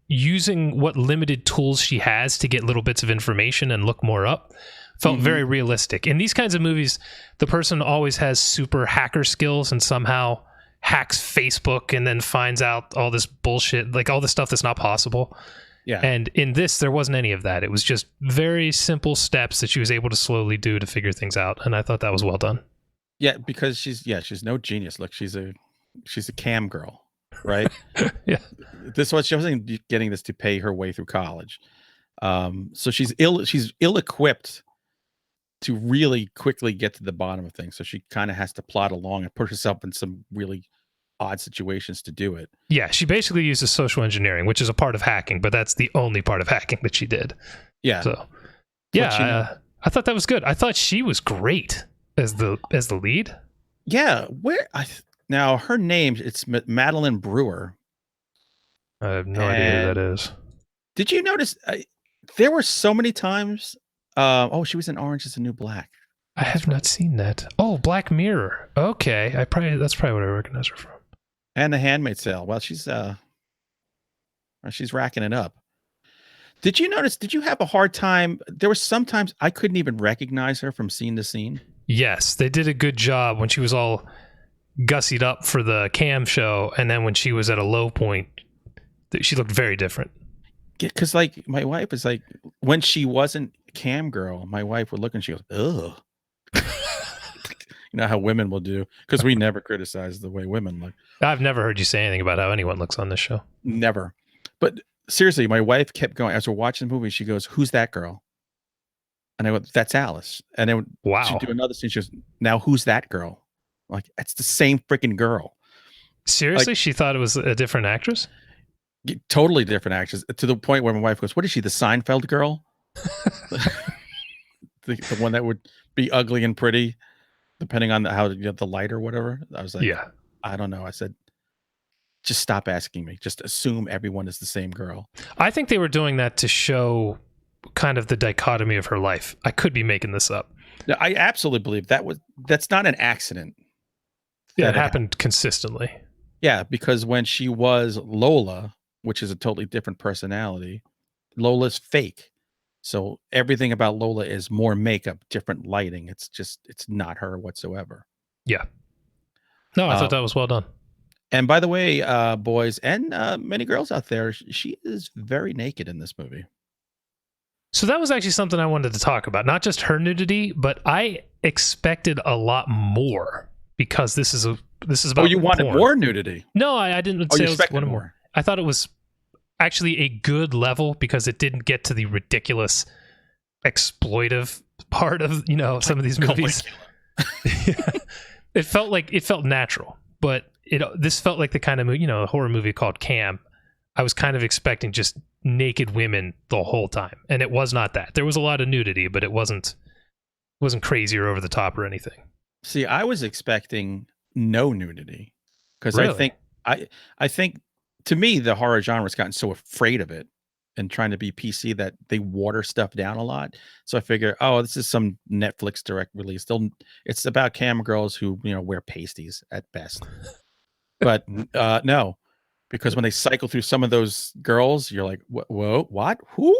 using what limited tools she has to get little bits of information and look more up felt very realistic. In these kinds of movies, the person always has super hacker skills and somehow hacks Facebook and then finds out all this bullshit, like all the stuff that's not possible. Yeah. And in this, there wasn't any of that. It was just very simple steps that she was able to slowly do to figure things out. And I thought that was well done. Yeah, because she's no genius. Look, she's a cam girl, right? Yeah. This was she wasn't getting this to pay her way through college. So she's ill-equipped to really quickly get to the bottom of things. So she kind of has to plod along and put herself in some really odd situations to do it. Yeah, she basically uses social engineering, which is a part of hacking, but that's the only part of hacking that she did. Yeah. So, yeah, I thought that was good. I thought she was great as the lead. Yeah. Now her name, it's Madeline Brewer. I have no idea who that is. Did you notice there were so many times? She was in Orange Is the New Black. I have not seen that. Oh, Black Mirror. Okay, that's probably what I recognize her from. And The Handmaid's Tale. Well, she's racking it up. Did you notice? Did you have a hard time? There were sometimes I couldn't even recognize her from scene to scene. Yes, they did a good job when she was all gussied up for the cam show, and then when she was at a low point, she looked very different. Because like my wife is like, when she wasn't cam girl, my wife would look and she goes, ugh. You know how women will do, because we never criticize the way women look. I've never heard you say anything about how anyone looks on this show. Never. But seriously, my wife kept going as we're watching the movie. She goes, "Who's that girl?" And I go, "That's Alice." And then Wow. she'd do another scene. She goes, "Now who's that girl?" I'm like, it's the same freaking girl. Seriously, Like, she thought it was a different actress? totally different actress, to the point where my wife goes, "What is she, the Seinfeld girl?" the one that would be ugly and pretty, depending on how the light or whatever. I was like, Yeah. I don't know. I said, just stop asking me. Just assume everyone is the same girl. I think they were doing that to show kind of the dichotomy of her life. I could be making this up. No, I absolutely believe that's not an accident. Yeah, that it happened consistently. Yeah, because when she was Lola, which is a totally different personality, Lola's fake. So everything about Lola is more makeup, different lighting. It's not her whatsoever. Yeah. No, I thought that was well done. And by the way, boys and many girls out there, she is very naked in this movie. So that was actually something I wanted to talk about. Not just her nudity, but I expected a lot more because this is about. Oh, you wanted porn. more nudity? No, I didn't Oh, say you I was expected wanted more. I thought it was actually a good level because it didn't get to the ridiculous exploitive part of some of these movies. It felt natural, but this felt like the kind of a horror movie called Cam. I was kind of expecting just naked women the whole time, and it was not that. There was a lot of nudity, but it wasn't crazy or over the top or anything. See, I was expecting no nudity because Really? I think to me the horror genre has gotten so afraid of it and trying to be PC that they water stuff down a lot. So I figure, oh, this is some Netflix direct release. It's about cam girls who wear pasties at best. But no, because when they cycle through some of those girls, you're like, whoa, what? Who?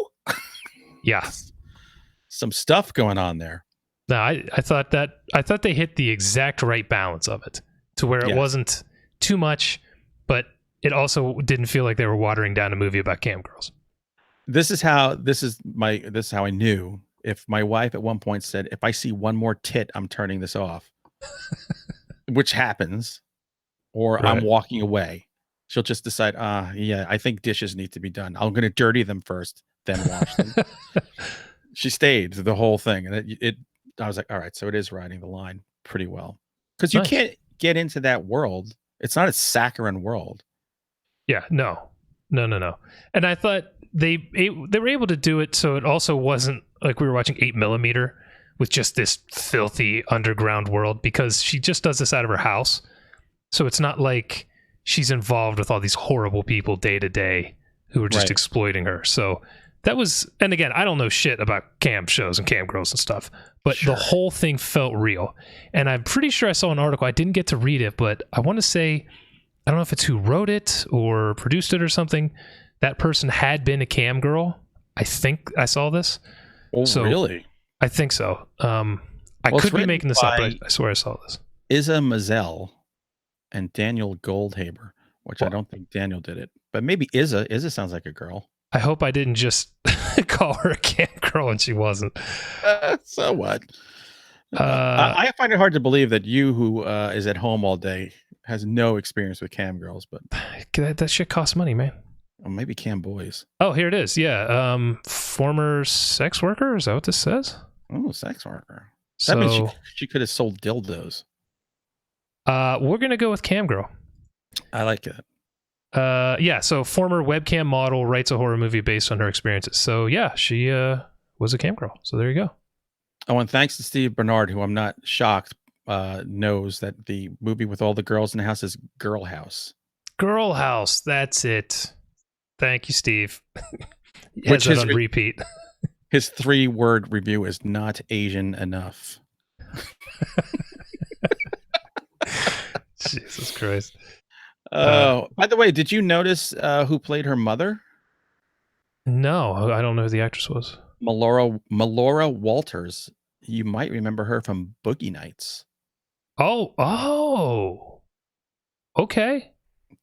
Yeah. Some stuff going on there. No, I thought they hit the exact right balance of it to where it wasn't too much, but it also didn't feel like they were watering down a movie about cam girls. This is how I knew. If my wife at one point said, "If I see one more tit, I'm turning this off," which happens, or Right. I'm walking away, she'll just decide, yeah, I think dishes need to be done. I'm going to dirty them first, then wash them. She stayed the whole thing, and I was like, all right, so it is riding the line pretty well, because you can't get into that world. It's not a saccharine world. Yeah, no. And I thought they were able to do it so it also wasn't like we were watching 8mm with just this filthy underground world, because she just does this out of her house. So it's not like she's involved with all these horrible people day to day who are just exploiting her. So that was, and again, I don't know shit about cam shows and cam girls and stuff, but the whole thing felt real. And I'm pretty sure I saw an article, I didn't get to read it, but I want to say, I don't know if it's who wrote it or produced it or something, that person had been a cam girl. I think I saw this. Oh, so, really? I think so. I could be making this up, but I swear I saw this. Isa Mazel and Daniel Goldhaber, which I don't think Daniel did it, but maybe Isa. Isa sounds like a girl. I hope I didn't just call her a cam girl and she wasn't. So what? I find it hard to believe that you, who is at home all day, has no experience with cam girls, but that shit costs money, man. Or maybe cam boys. Oh, here it is. Yeah. Former sex worker. Is that what this says? Oh, sex worker. So, that means she could have sold dildos. We're going to go with cam girl. I like it. Yeah. So former webcam model writes a horror movie based on her experiences. So yeah, she was a cam girl. So there you go. Oh, and thanks to Steve Bernard, who I'm not shocked knows that the movie with all the girls in the house is Girl House. Girl House. That's it. Thank you, Steve. Which is on repeat. His 3-word review is not Asian enough. Jesus Christ. By the way, did you notice who played her mother? No, I don't know who the actress was. Melora Walters. You might remember her from Boogie Nights. Oh. Okay.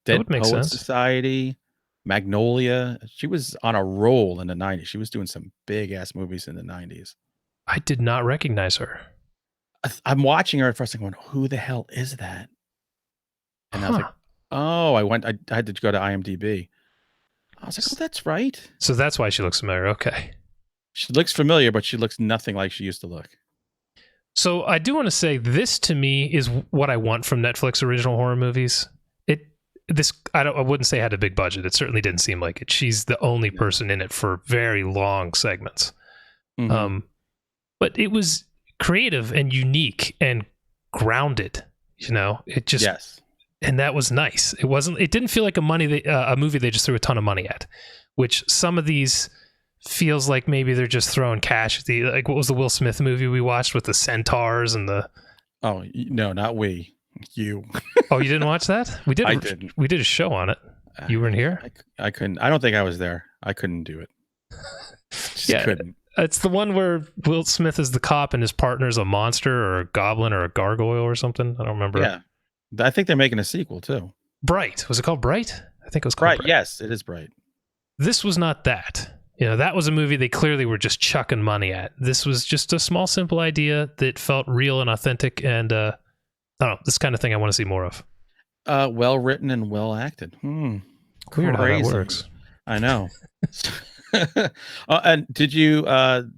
Dead Poets Society, Magnolia. She was on a roll in the 90s. She was doing some big ass movies in the 90s. I did not recognize her. I'm watching her at first and going, who the hell is that? And I was like, oh, I had to go to IMDb. I was like, oh, that's right. So that's why she looks familiar. Okay. She looks familiar, but she looks nothing like she used to look. So I do want to say this to me is what I want from Netflix original horror movies. I wouldn't say it had a big budget. It certainly didn't seem like it. She's the only person in it for very long segments. Mhm. But it was creative and unique and grounded. It just Yes. And that was nice. It didn't feel like a movie they just threw a ton of money at, which some of these feels like maybe they're just throwing cash at like what was the Will Smith movie we watched with the centaurs and the Oh, no, not we. You. Oh, you didn't watch that? We did. I didn't. We did a show on it. You weren't here? I couldn't. I don't think I was there. I couldn't do it. Just couldn't. It's the one where Will Smith is the cop and his partner's a monster or a goblin or a gargoyle or something. I don't remember. Yeah. I think they're making a sequel too. Bright. Was it called Bright? I think it was called Bright. Yes, it is Bright. This was not that. That was a movie they clearly were just chucking money at. This was just a small, simple idea that felt real and authentic, and I don't know, this kind of thing I want to see more of. Well written and well acted. Weird how that works. I know. And did you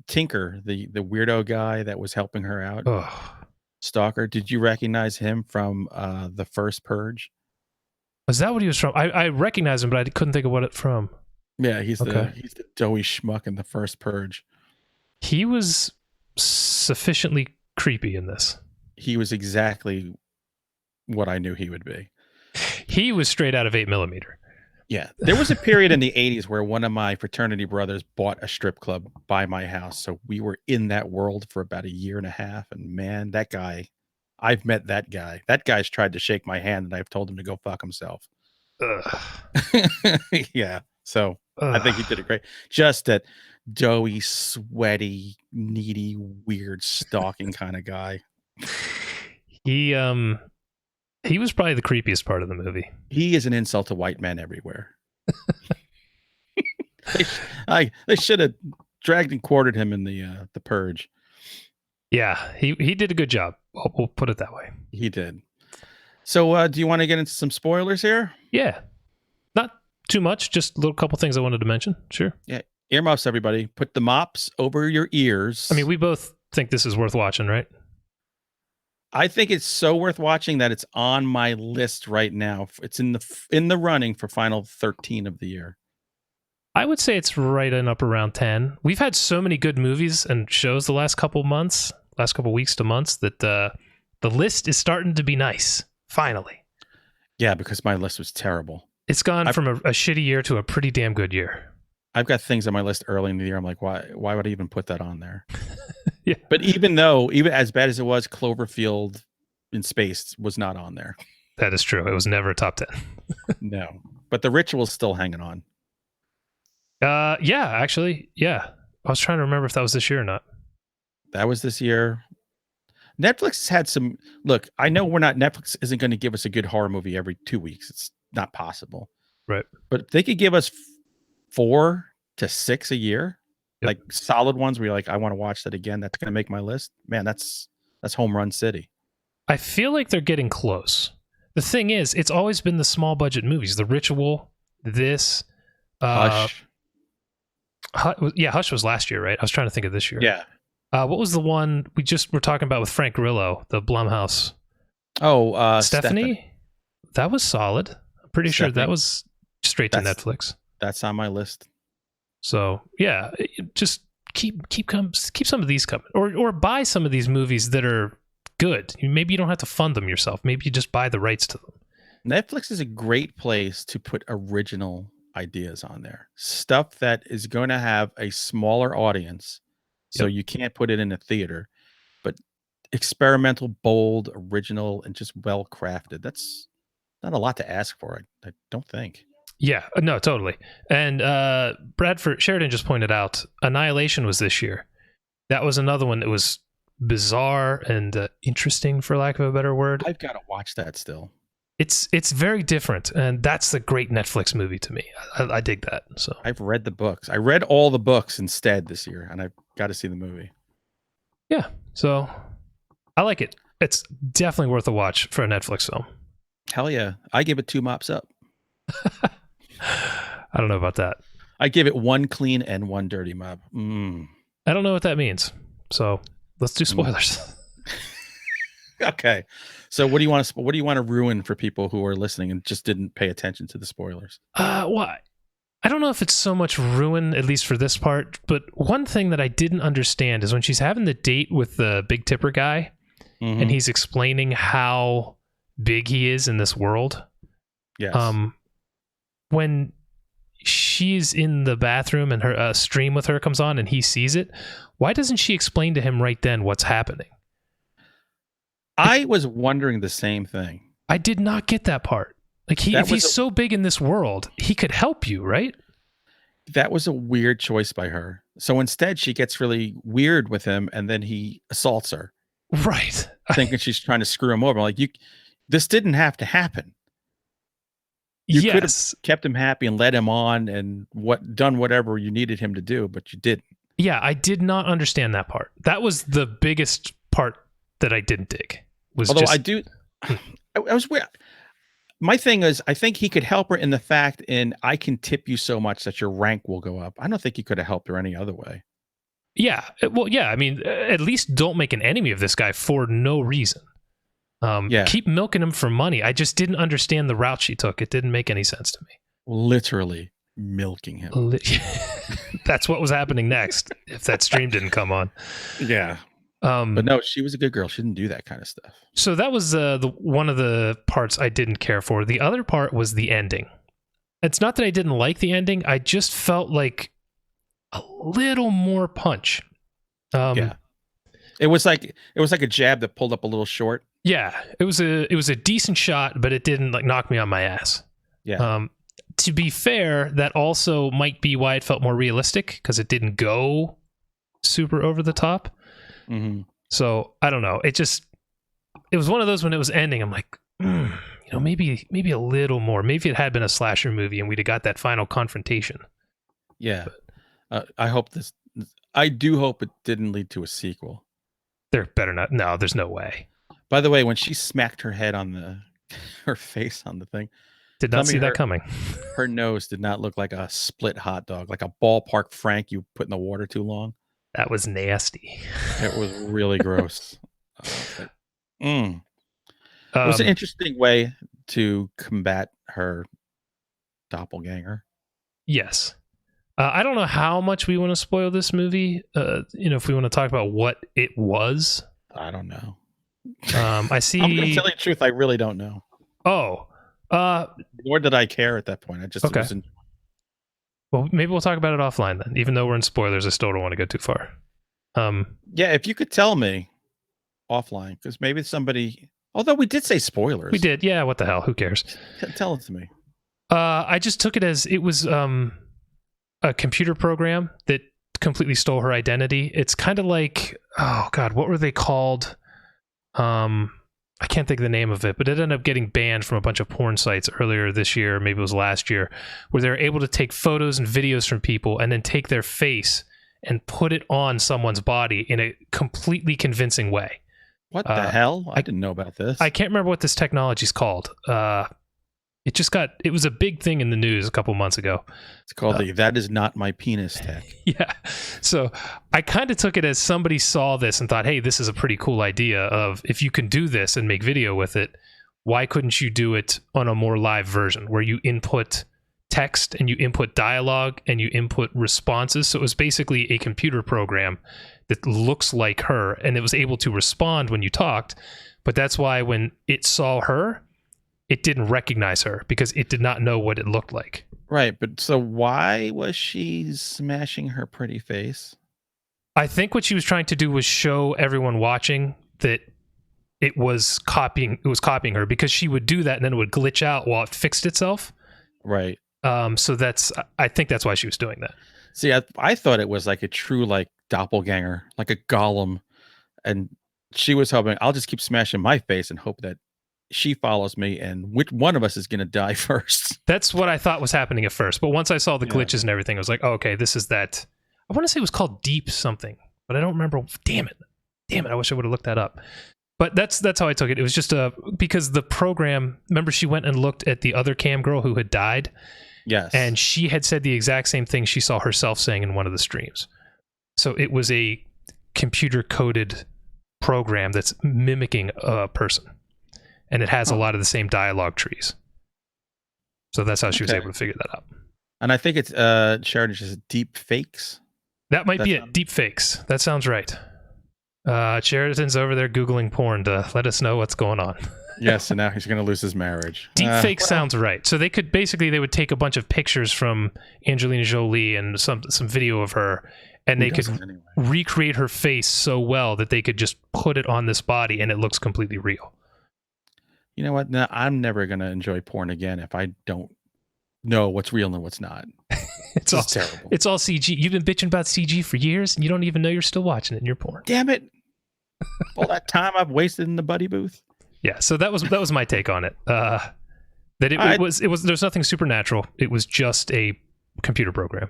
Tinker, the weirdo guy that was helping her out? Oh. Stalker, did you recognize him from the first Purge? Is that what he was from? I recognize him, but I couldn't think of what it's from. Yeah, he's the doughy schmuck in the first Purge. He was sufficiently creepy in this. He was exactly what I knew he would be. He was straight out of 8mm. Yeah. There was a period in the 80s where one of my fraternity brothers bought a strip club by my house. So we were in that world for about a year and a half. And man, that guy, I've met that guy. That guy's tried to shake my hand and I've told him to go fuck himself. Yeah. So I think he did it great. Just that doughy, sweaty, needy, weird, stalking kind of guy. He was probably the creepiest part of the movie. He is an insult to white men everywhere. They should have dragged and quartered him in the Purge. Yeah, he did a good job. We'll put it that way. He did. So do you want to get into some spoilers here? Yeah. Not too much, just a little couple things I wanted to mention. Sure. Yeah. Earmuffs, everybody. Put the mops over your ears. I mean, we both think this is worth watching, right? I think it's so worth watching that it's on my list right now. It's in the running for final 13 of the year. I would say it's right up around 10. We've had so many good movies and shows the last couple weeks to months that the list is starting to be nice. Finally. Yeah, because my list was terrible. It's gone from a shitty year to a pretty damn good year. I've got things on my list early in the year. I'm like, why would I even put that on there? Yeah. But even as bad as it was, Cloverfield in Space was not on there. That is true. It was never a top 10. No. But The Ritual's still hanging on. Yeah, actually. Yeah. I was trying to remember if that was this year or not. That was this year. Netflix has had some. Look, I know Netflix isn't going to give us a good horror movie every 2 weeks. It's not possible. Right. But if they could give us 4 to 6 a year, yep, like solid ones where you're like, I want to watch that again. That's going to make my list. Man, that's home run city. I feel like they're getting close. The thing is, it's always been the small budget movies. The Ritual, this. Hush. Hush was last year, right? I was trying to think of this year. Yeah. What was the one we just were talking about with Frank Grillo, the Blumhouse? Oh, Stephanie? That was solid. I'm pretty sure that was straight to Netflix. That's on my list. So yeah, just keep some of these coming, or buy some of these movies that are good. Maybe you don't have to fund them yourself. Maybe you just buy the rights to them. Netflix is a great place to put original ideas on there. Stuff that is going to have a smaller audience, so you can't put it in a theater, but experimental, bold, original, and just well crafted. That's not a lot to ask for. I don't think. Yeah, no, totally. And Bradford Sheridan just pointed out Annihilation was this year. That was another one that was bizarre and interesting, for lack of a better word. I've got to watch that still. It's very different, and that's the great Netflix movie to me. I dig that. So I've read the books. I read all the books instead this year, and I've got to see the movie. Yeah, so I like it. It's definitely worth a watch for a Netflix film. Hell yeah. I give it 2 mops up. I don't know about that. I give it 1 clean and 1 dirty mop. I don't know what that means. So let's do spoilers. Okay. So what do you want to ruin for people who are listening and just didn't pay attention to the spoilers? Well, I don't know if it's so much ruin, at least for this part, but one thing that I didn't understand is when she's having the date with the big tipper guy and he's explaining how big he is in this world. Yes. When she's in the bathroom and her stream with her comes on and he sees it, why doesn't she explain to him right then what's happening? I was wondering the same thing. I did not get that part. Like if he's so big in this world, he could help you, right? That was a weird choice by her. So instead she gets really weird with him and then he assaults her. Right. Thinking she's trying to screw him over. Like this didn't have to happen. You could have kept him happy and led him on and done whatever you needed him to do, but you didn't. Yeah, I did not understand that part. That was the biggest part that I didn't dig. I was weird. My thing is, I think he could help her in the fact I can tip you so much that your rank will go up. I don't think he could have helped her any other way. Yeah. Well, yeah. I mean, at least don't make an enemy of this guy for no reason. Keep milking him for money. I just didn't understand the route she took. It didn't make any sense to me. Literally milking him. That's what was happening next if that stream didn't come on. Yeah. But no, she was a good girl. She didn't do that kind of stuff. So that was the one of the parts I didn't care for. The other part was the ending. It's not that I didn't like the ending. I just felt like a little more punch. Yeah. It was like a jab that pulled up a little short. Yeah, it was a decent shot, but it didn't like knock me on my ass. Yeah. To be fair, that also might be why it felt more realistic because it didn't go super over the top. Mm-hmm. So I don't know. It was one of those when it was ending. I'm like, maybe a little more. Maybe it had been a slasher movie and we'd have got that final confrontation. Yeah. I do hope it didn't lead to a sequel. There better not. No, there's no way. By the way, when she smacked her head on her face on the thing, did not see that coming. Her nose did not look like a split hot dog, like a ballpark Frank you put in the water too long. That was nasty. It was really gross. It was an interesting way to combat her doppelganger. Yes. I don't know how much we want to spoil this movie. If we want to talk about what it was. I don't know. I see. I'm going to tell you the truth. I really don't know. Oh. Nor did I care at that point. I just wasn't. Well, maybe we'll talk about it offline then. Even though we're in spoilers, I still don't want to go too far. Yeah, if you could tell me offline, because maybe somebody. Although we did say spoilers. We did. Yeah, what the hell? Who cares? Tell it to me. I just took it as it was a computer program that completely stole her identity. It's kind of like, oh God, what were they called? I can't think of the name of it, but it ended up getting banned from a bunch of porn sites earlier this year, maybe it was last year, where they're able to take photos and videos from people and then take their face and put it on someone's body in a completely convincing way. What the hell? I didn't know about this. I can't remember what this technology is called. It was a big thing in the news a couple months ago. It's called That Is Not My Penis tech. Yeah. So I kind of took it as somebody saw this and thought, hey, this is a pretty cool idea of if you can do this and make video with it, why couldn't you do it on a more live version where you input text and you input dialogue and you input responses? So it was basically a computer program that looks like her and it was able to respond when you talked. But that's why when it saw her, it didn't recognize her because it did not know what it looked like. Right. But so why was she smashing her pretty face? I think what she was trying to do was show everyone watching that it was copying her because she would do that and then it would glitch out while it fixed itself. Right. So I think that's why she was doing that. See, I thought it was like a true like doppelganger, like a golem. And she was hoping I'll just keep smashing my face and hope that she follows me and which one of us is going to die first. That's what I thought was happening at first. But once I saw the glitches and everything, I was like, oh, okay, this is that. I want to say it was called Deep something, but I don't remember. Damn it. I wish I would have looked that up. But that's how I took it. It was just because the program, remember she went and looked at the other cam girl who had died? Yes. And she had said the exact same thing she saw herself saying in one of the streams. So it was a computer coded program that's mimicking a person. And it has a lot of the same dialogue trees. So that's how she was able to figure that out. And I think it's Sheridan just deep fakes. That might be it. Deep fakes. That sounds right. Sheridan's over there Googling porn to let us know what's going on. Yes, and now he's going to lose his marriage. Deep fake sounds right. So they would take a bunch of pictures from Angelina Jolie and some video of her, and they could recreate her face so well that they could just put it on this body and it looks completely real. You know what? No, I'm never going to enjoy porn again if I don't know what's real and what's not. It's all terrible. It's all CG. You've been bitching about CG for years, and you don't even know you're still watching it in your porn. Damn it! All that time I've wasted in the buddy booth. Yeah, so that was my take on it. That it was there's nothing supernatural. It was just a computer program.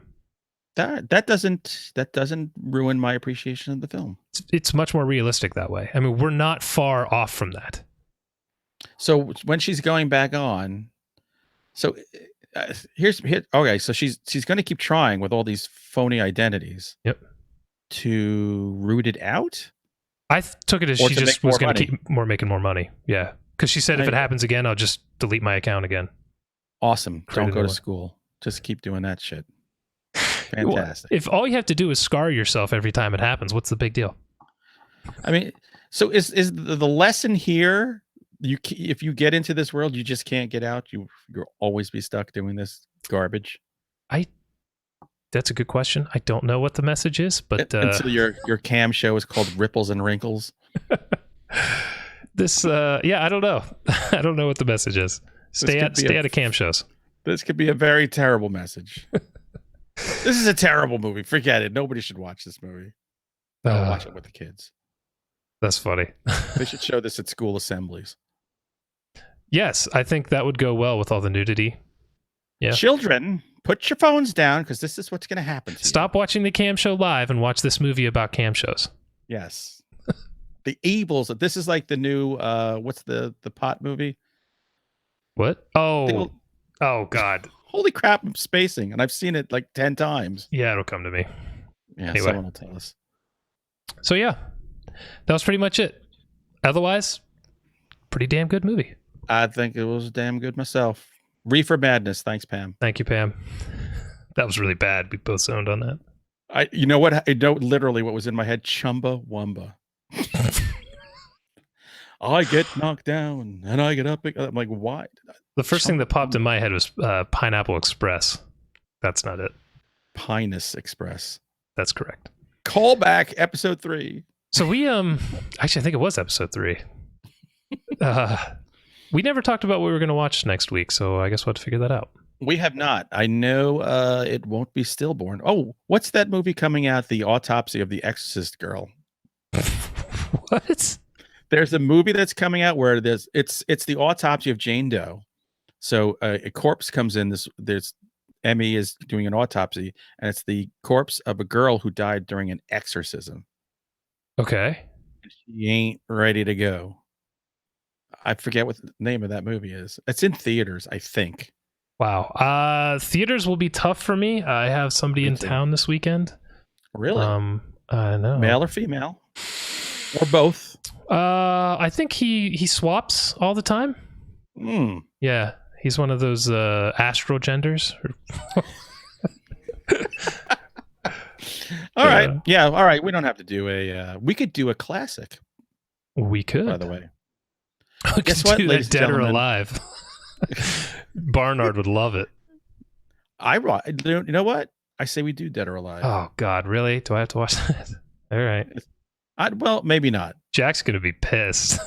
That doesn't ruin my appreciation of the film. It's much more realistic that way. I mean, we're not far off from that. So when she's going back on, so okay, so she's going to keep trying with all these phony identities. Yep. To root it out. I took it as she just was going to keep making more money. Yeah, because she said if it happens again, I'll just delete my account again. Awesome. Don't go to school. Just keep doing that shit. Fantastic. If all you have to do is scar yourself every time it happens, what's the big deal? I mean, so is the lesson here? If you get into this world, you just can't get out. You'll always be stuck doing this garbage. That's a good question. I don't know what the message is, but until your cam show is called Ripples and Wrinkles. This, I don't know. I don't know what the message is. Stay out of cam shows. This could be a very terrible message. This is a terrible movie. Forget it. Nobody should watch this movie. Watch it with the kids. That's funny. They should show this at school assemblies. Yes, I think that would go well with all the nudity. Yeah. Children, put your phones down because this is what's going to happen to you. Stop watching the cam show live and watch this movie about cam shows. Yes. The evils. This is like the new, what's the pot movie? What? Oh God. Holy crap, I'm spacing. And I've seen it like 10 times. Yeah, it'll come to me. Yeah, anyway. Someone will tell us. So yeah, that was pretty much it. Otherwise, pretty damn good movie. I think it was damn good myself. Reefer Madness. Thanks, Pam. Thank you, Pam. That was really bad. We both zoned on that. You know what? I know literally what was in my head. Chumbawamba. I get knocked down and I get up. I'm like, why? The first thing that popped in my head was Pineapple Express. That's not it. Pinus Express. That's correct. Callback episode 3. So we actually I think it was episode 3. We never talked about what we were going to watch next week, so I guess we'll have to figure that out. We have not. I know it won't be Stillborn. Oh, what's that movie coming out? The Autopsy of the Exorcist Girl. What? There's a movie that's coming out where it's the autopsy of Jane Doe. So a corpse comes in. There's Emmy is doing an autopsy, and it's the corpse of a girl who died during an exorcism. Okay. She ain't ready to go. I forget what the name of that movie is. It's in theaters, I think. Wow. Theaters will be tough for me. I have somebody in town this weekend. Really? I know. Male or female? Or both? I think he swaps all the time. Yeah. He's one of those astrogenders. All right. Yeah. All right. We don't have to do we could do a classic. We could. By the way. Guess what? Dead or Alive. Barnard would love it. You know what? I say we do Dead or Alive. Oh God, really? Do I have to watch that? All right. Well, maybe not. Jack's gonna be pissed.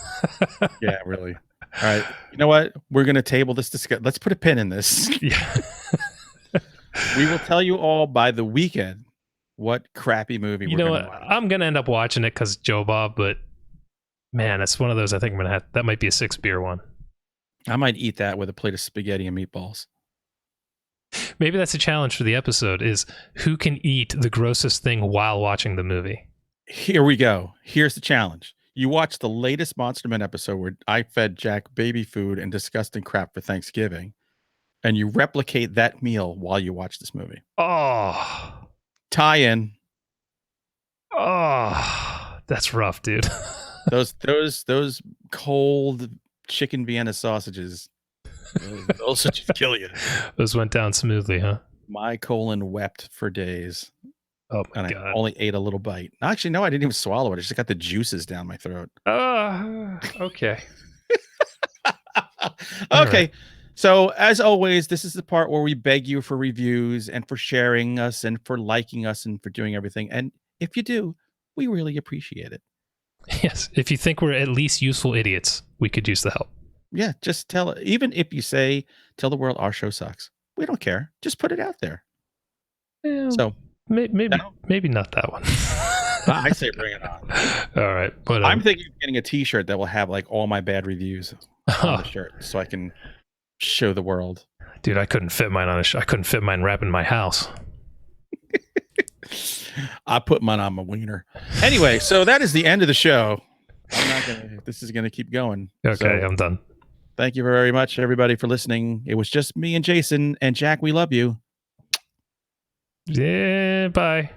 Yeah, really. All right. You know what? We're gonna table this discussion. Let's put a pin in this. Yeah. We will tell you all by the weekend what crappy movie we're gonna watch. I'm gonna end up watching it because Joe Bob, but man, it's one of those I think I'm gonna have. That might be a 6-beer one. I might eat that with a plate of spaghetti and meatballs. Maybe that's a challenge for the episode: is who can eat the grossest thing while watching the movie. Here we go. Here's the challenge. You watched the latest Monster Men episode where I fed Jack baby food and disgusting crap for Thanksgiving, and you replicate that meal while you watch this movie. Oh, Tie-in. oh, that's rough, dude. Those cold chicken Vienna sausages, those will just kill you. Those went down smoothly, huh? My colon wept for days. Oh my And god. I only ate a little bite. Actually, no, I didn't even swallow it. I just got the juices down my throat. Okay. Okay. Right. So as always, this is the part where we beg you for reviews and for sharing us and for liking us and for doing everything. And if you do, we really appreciate it. Yes. If you think we're at least useful idiots, we could use the help. Yeah, just tell it. Even if you say, tell the world our show sucks. We don't care. Just put it out there. Yeah, So maybe not that one. I say bring it on. All right. But I'm thinking of getting a t-shirt that will have like all my bad reviews on the shirt so I can show the world. Dude, I couldn't fit mine on I couldn't fit mine wrapping my house. I put mine on my wiener. Anyway, so that is the end of the show. This is gonna keep going. Okay, So, I'm done. thank you very much, everybody, for listening. It was just me and Jason, and Jack, we love you. Yeah, bye.